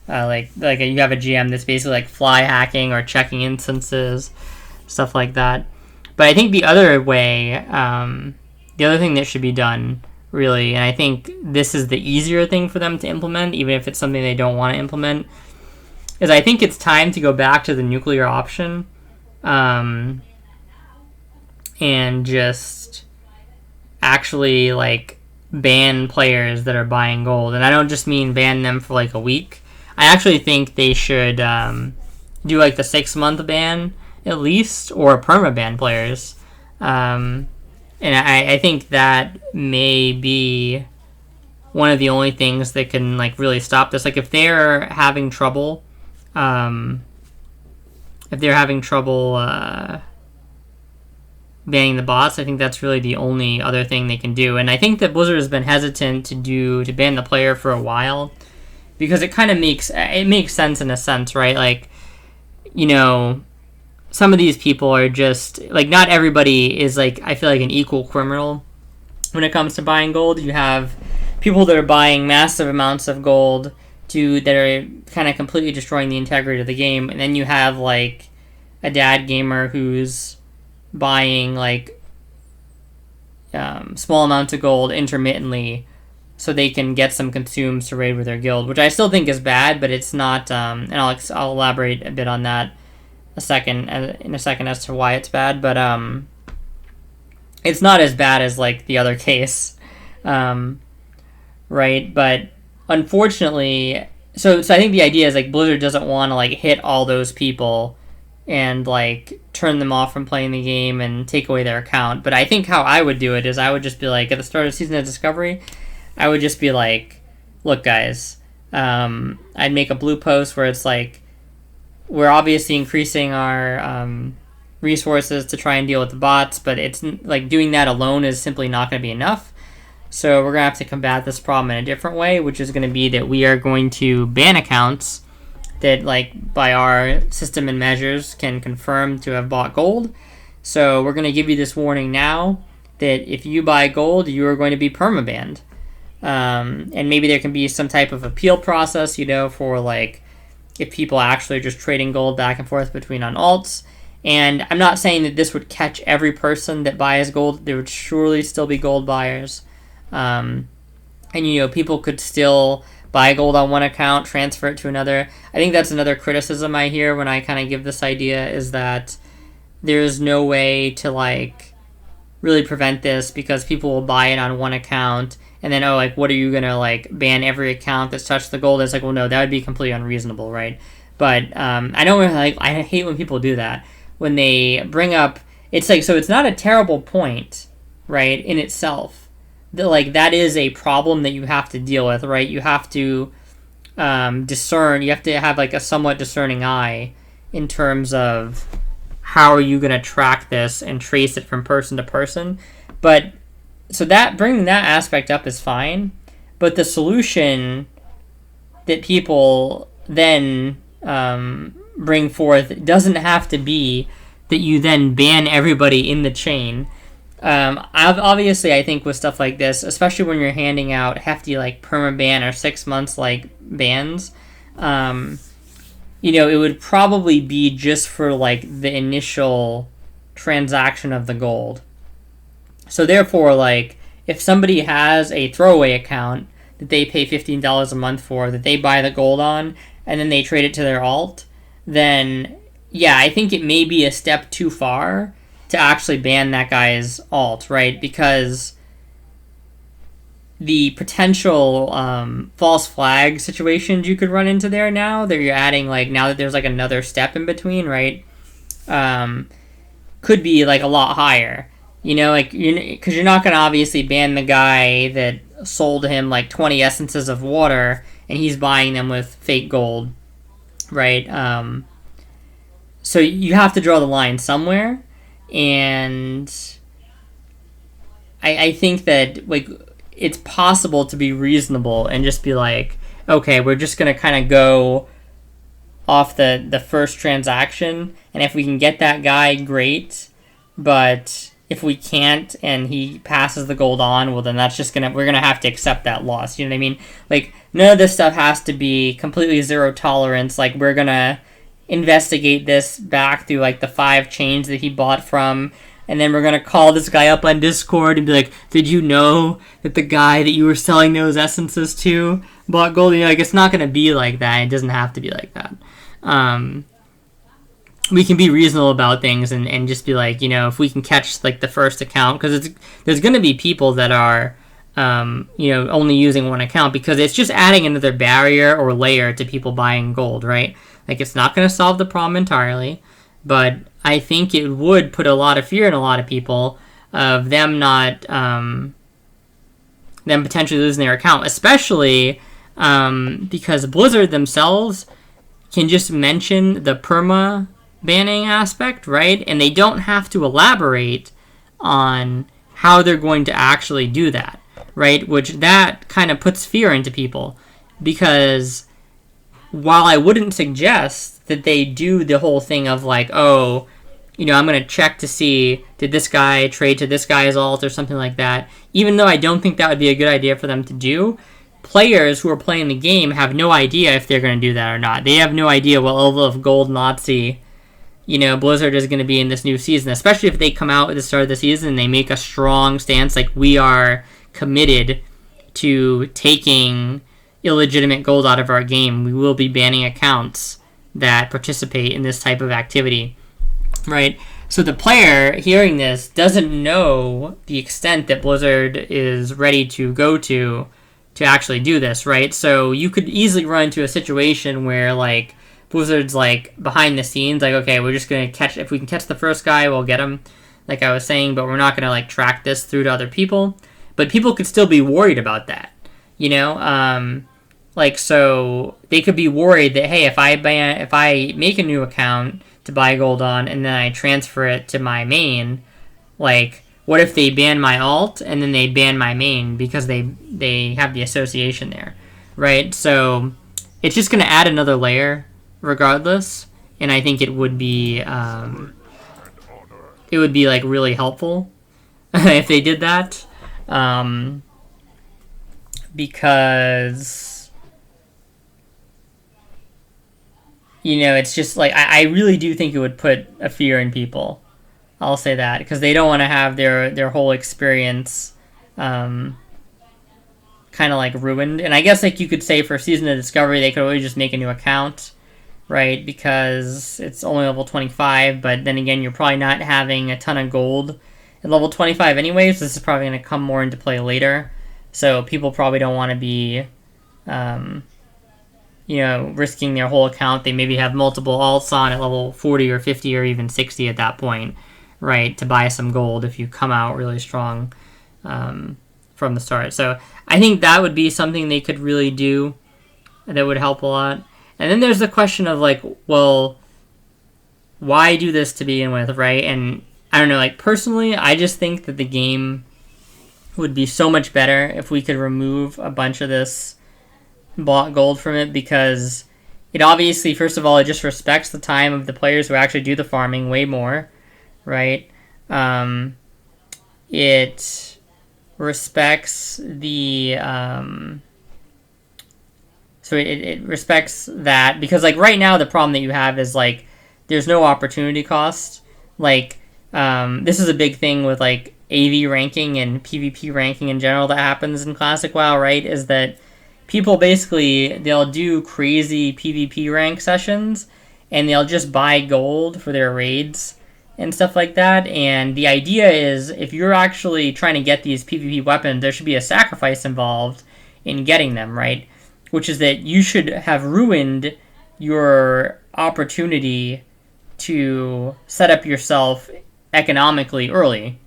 Like you have a GM that's basically, like, fly hacking or checking instances, stuff like that. But I think the other way, the other thing that should be done, really, and I think this is the easier thing for them to implement, even if it's something they don't want to implement, is I think it's time to go back to the nuclear option, and just actually, like, ban players that are buying gold. And I don't just mean ban them for, like, a week. I actually think they should do, like, the 6-month ban, at least, or perma-ban players. And I think that may be one of the only things that can, like, really stop this. Like, if they're having trouble, banning the bots, I think that's really the only other thing they can do. And I think that Blizzard has been hesitant to ban the player for a while, because it kind of makes sense in a sense, right? Like, you know, some of these people are just, like, not everybody is, like, I feel like an equal criminal when it comes to buying gold. You have people that are buying massive amounts of gold that are kind of completely destroying the integrity of the game, and then you have, like, a dad gamer who's buying, like, small amounts of gold intermittently so they can get some consumes to raid with their guild, which I still think is bad, but it's not, and I'll elaborate a bit on that in a second as to why it's bad, but it's not as bad as, like, the other case, right? But unfortunately, so I think the idea is, like, Blizzard doesn't want to, like, hit all those people and, like, turn them off from playing the game and take away their account. But I think how I would do it is I would just be like, at the start of Season of Discovery, I would just be like, look, guys, I'd make a blue post where it's like, we're obviously increasing our resources to try and deal with the bots, but it's, like, doing that alone is simply not going to be enough. So we're going to have to combat this problem in a different way, which is going to be that we are going to ban accounts that, like, by our system and measures can confirm to have bought gold. So we're going to give you this warning now that if you buy gold, you are going to be permabanned. And maybe there can be some type of appeal process, you know, for, like, if people actually are just trading gold back and forth between on alts. And I'm not saying that this would catch every person that buys gold. There would surely still be gold buyers. And, you know, people could still buy gold on one account, transfer it to another. I think that's another criticism I hear when I kind of give this idea, is that there's no way to, like, really prevent this, because people will buy it on one account and then, oh, like, what are you going to, like, ban every account that's touched the gold? It's like, well, no, that would be completely unreasonable, right? But I don't really, like, I hate when people do that. When they bring up, it's like, so it's not a terrible point, right, in itself. Like, that is a problem that you have to deal with, right? You have to discern, you have to have, like, a somewhat discerning eye in terms of how are you going to track this and trace it from person to person. But so that, bringing that aspect up is fine, but the solution that people then bring forth doesn't have to be that you then ban everybody in the chain Obviously, I think with stuff like this, especially when you're handing out hefty like permaban or 6 months like bans, um, it would probably be just for like the initial transaction of the gold. So therefore, like if somebody has a throwaway account that they pay $15 a month for, that they buy the gold on, and then they trade it to their alt, then yeah, I think it may be a step too far to actually ban that guy's alt, right? Because the potential false flag situations you could run into there now that you're adding, like now that there's like another step in between, right? Could be like a lot higher, like because you're not gonna obviously ban the guy that sold him like 20 essences of water and he's buying them with fake gold, right? So you have to draw the line somewhere, and I think that like it's possible to be reasonable and just be like, okay, we're just gonna kind of go off the first transaction, and if we can get that guy, great, but if we can't and he passes the gold on, well then we're gonna have to accept that loss. You know what I mean? Like none of this stuff has to be completely zero tolerance. Like we're gonna investigate this back through like the 5 chains that he bought from, and then we're gonna call this guy up on Discord and be like, did you know that the guy that you were selling those essences to bought gold? Like it's not gonna be like that. It doesn't have to be like that. We can be reasonable about things and just be like, if we can catch like the first account, because there's going to be people that are, only using one account, because it's just adding another barrier or layer to people buying gold, right? Like it's not going to solve the problem entirely, but I think it would put a lot of fear in a lot of people of them not, them potentially losing their account, especially because Blizzard themselves can just mention the perma banning aspect, right? And they don't have to elaborate on how they're going to actually do that, right? Which that kind of puts fear into people, because while I wouldn't suggest that they do the whole thing of like, oh, I'm going to check to see, did this guy trade to this guy's alt or something like that, even though I don't think that would be a good idea for them to do, players who are playing the game have no idea if they're going to do that or not. They have no idea what level of gold Nazi Blizzard is going to be in this new season, especially if they come out at the start of the season and they make a strong stance like, we are committed to taking illegitimate gold out of our game. We will be banning accounts that participate in this type of activity, right? So the player hearing this doesn't know the extent that Blizzard is ready to go to actually do this, right? So you could easily run into a situation where like Blizzard's like behind the scenes, like, okay, we're just gonna catch, if we can catch the first guy, we'll get him, like I was saying, but we're not gonna like track this through to other people. But people could still be worried about that, like, so they could be worried that, hey, if I make a new account to buy gold on and then I transfer it to my main, like, what if they ban my alt and then they ban my main because they have the association there, right? So it's just gonna add another layer regardless, and I think it would be like really helpful if they did that, because it's just like I really do think it would put a fear in people. I'll say that, because they don't want to have their whole experience kind of like ruined. And I guess like you could say for Season of Discovery they could always just make a new account, right? Because it's only level 25, but then again, you're probably not having a ton of gold at level 25 anyways. This is probably going to come more into play later. So people probably don't want to be, risking their whole account. They maybe have multiple alts on at level 40 or 50 or even 60 at that point, right? To buy some gold if you come out really strong from the start. So I think that would be something they could really do that would help a lot. And then there's the question of like, well, why do this to begin with, right? And I don't know, like personally, I just think that the game would be so much better if we could remove a bunch of this bought gold from it, because it obviously, first of all, it just respects the time of the players who actually do the farming way more, right? it respects the so it respects that, because like right now the problem that you have is like there's no opportunity cost. Like this is a big thing with like AV ranking and PvP ranking in general that happens in Classic WoW, right? Is that people basically, they'll do crazy PvP rank sessions and they'll just buy gold for their raids and stuff like that. And the idea is if you're actually trying to get these PvP weapons, there should be a sacrifice involved in getting them, right? Which is that you should have ruined your opportunity to set up yourself economically early,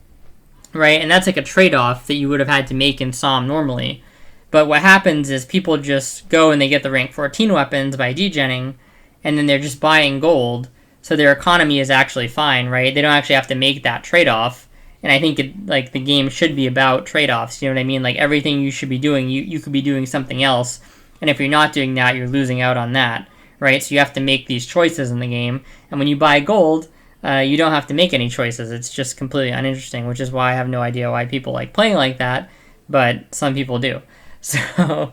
right? And that's like a trade-off that you would have had to make in SOM normally. But what happens is people just go and they get the rank 14 weapons by degenning, and then they're just buying gold, so their economy is actually fine, right? They don't actually have to make that trade-off. And I think like the game should be about trade-offs, you know what I mean? Like everything you should be doing, you could be doing something else, and if you're not doing that, you're losing out on that, right? So you have to make these choices in the game, and when you buy gold, you don't have to make any choices. It's just completely uninteresting, which is why I have no idea why people like playing like that, but some people do. So,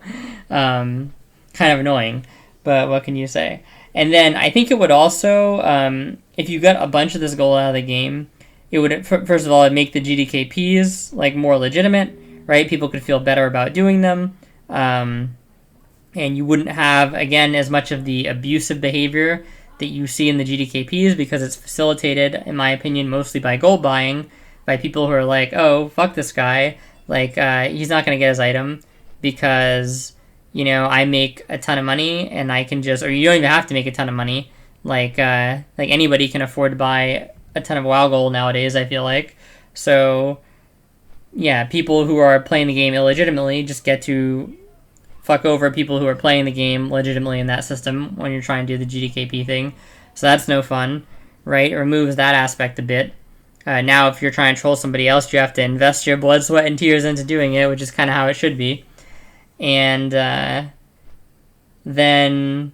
kind of annoying, but what can you say? And then I think it would also, if you got a bunch of this gold out of the game, it would, first of all, it'd make the GDKPs like more legitimate, right? People could feel better about doing them, and you wouldn't have, again, as much of the abusive behavior that you see in the GDKPs, because it's facilitated, in my opinion, mostly by gold buying, by people who are like, oh, fuck this guy, like, he's not going to get his item, because, you know, I make a ton of money, and I can just, or you don't even have to make a ton of money, like anybody can afford to buy a ton of WoW gold nowadays, I feel like. So, yeah, people who are playing the game illegitimately just get to fuck over people who are playing the game legitimately in that system when you're trying to do the GDKP thing. So that's no fun, right? It removes that aspect a bit. Now, if you're trying to troll somebody else, you have to invest your blood, sweat, and tears into doing it, which is kind of how it should be. And then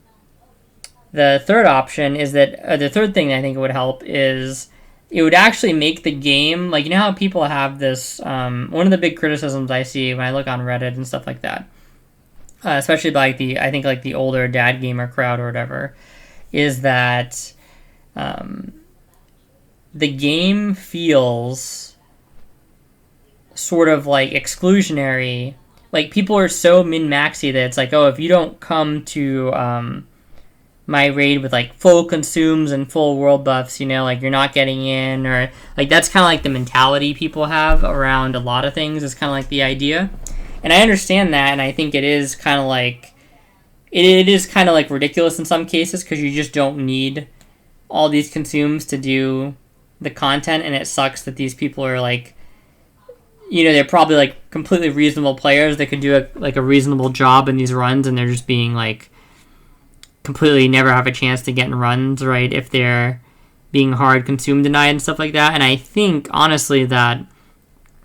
the third option is that, the third thing that I think it would help is it would actually make the game, like, you know how people have this, one of the big criticisms I see when I look on Reddit and stuff like that, especially by I think like the older dad gamer crowd or whatever, is that the game feels sort of like exclusionary. Like people are so min-maxy that it's like, oh, if you don't come to my raid with like full consumes and full world buffs, you know, like you're not getting in, or like that's kind of like the mentality people have around a lot of things. Is kind of like the idea. And I understand that, and I think it is kind of like, it is kind of like ridiculous in some cases, because you just don't need all these consumes to do the content, and it sucks that these people are like, you know, they're probably like completely reasonable players that could do a reasonable job in these runs, and they're just being like completely never have a chance to get in runs, right, if they're being hard consume denied and stuff like that. And I think, honestly, that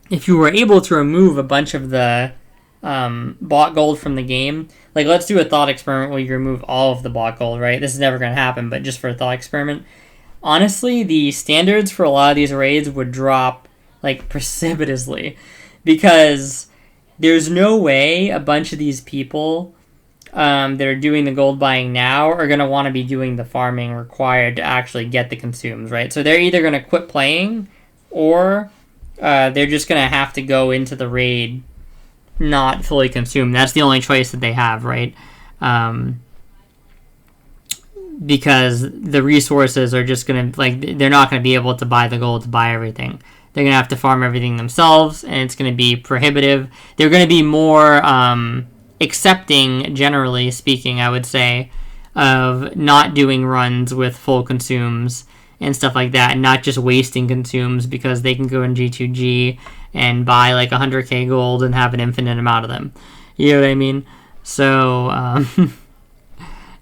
if you were able to remove a bunch of the bot gold from the game, like let's do a thought experiment where you remove all of the bot gold, right? This is never going to happen, but just for a thought experiment, honestly, the standards for a lot of these raids would drop like precipitously, because there's no way a bunch of these people that are doing the gold buying now are going to want to be doing the farming required to actually get the consumes, right? So they're either going to quit playing, or they're just going to have to go into the raid not fully consumed. That's the only choice that they have, right? Because the resources are just going to, like, they're not going to be able to buy the gold to buy everything. They're going to have to farm everything themselves, and it's going to be prohibitive. They're going to be more accepting, generally speaking, I would say, of not doing runs with full consumes and stuff like that, and not just wasting consumes because they can go in G2G and buy like 100k gold and have an infinite amount of them. You know what I mean? So,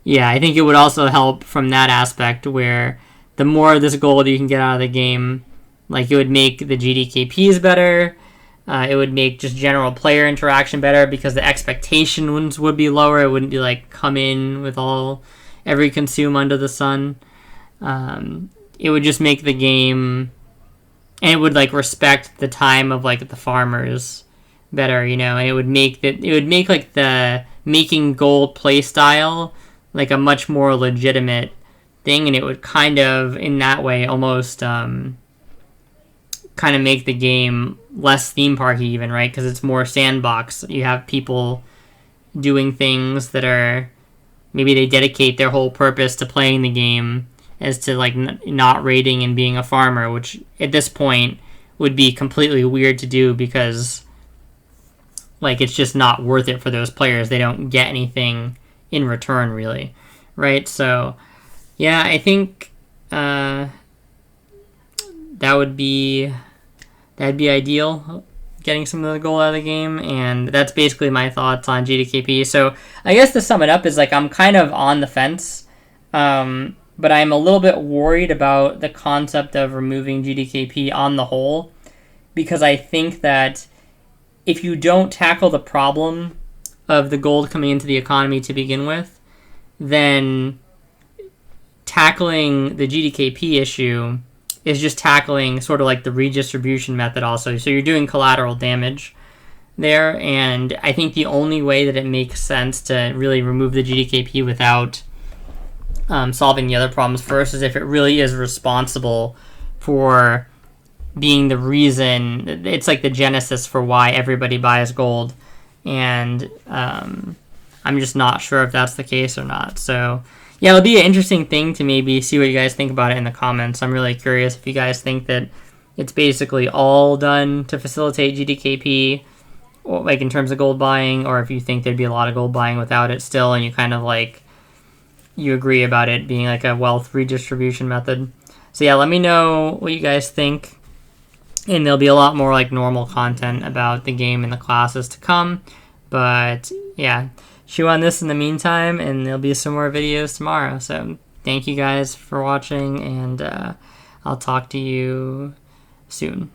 yeah, I think it would also help from that aspect, where the more of this gold you can get out of the game, like it would make the GDKPs better. It would make just general player interaction better, because the expectations would be lower. It wouldn't be like come in with every consume under the sun. It would just make the game, and it would like respect the time of like the farmers better, you know, and it would make like the making gold play style like a much more legitimate thing, and it would kind of in that way almost kind of make the game less theme parky even, right? Because it's more sandbox. You have people doing things that are maybe they dedicate their whole purpose to playing the game as to like not raiding and being a farmer, which at this point would be completely weird to do because like it's just not worth it for those players. They don't get anything in return really, right? So yeah, I think that'd be ideal, getting some of the gold out of the game, and that's basically my thoughts on GDKP. So I guess to sum it up is like I'm kind of on the fence, but I'm a little bit worried about the concept of removing GDKP on the whole, because I think that if you don't tackle the problem of the gold coming into the economy to begin with, then tackling the GDKP issue is just tackling sort of like the redistribution method also. So you're doing collateral damage there, and I think the only way that it makes sense to really remove the GDKP without solving the other problems first is if it really is responsible for being the reason, it's like the genesis for why everybody buys gold, and I'm just not sure if that's the case or not. So yeah, it'll be an interesting thing to maybe see what you guys think about it in the comments. I'm really curious if you guys think that it's basically all done to facilitate GDKP, or like in terms of gold buying, or if you think there'd be a lot of gold buying without it still, and you kind of like, you agree about it being like a wealth redistribution method. So yeah, let me know what you guys think, and there'll be a lot more like normal content about the game in the classes to come. But yeah, chew on this in the meantime, and there'll be some more videos tomorrow. So thank you guys for watching, and I'll talk to you soon.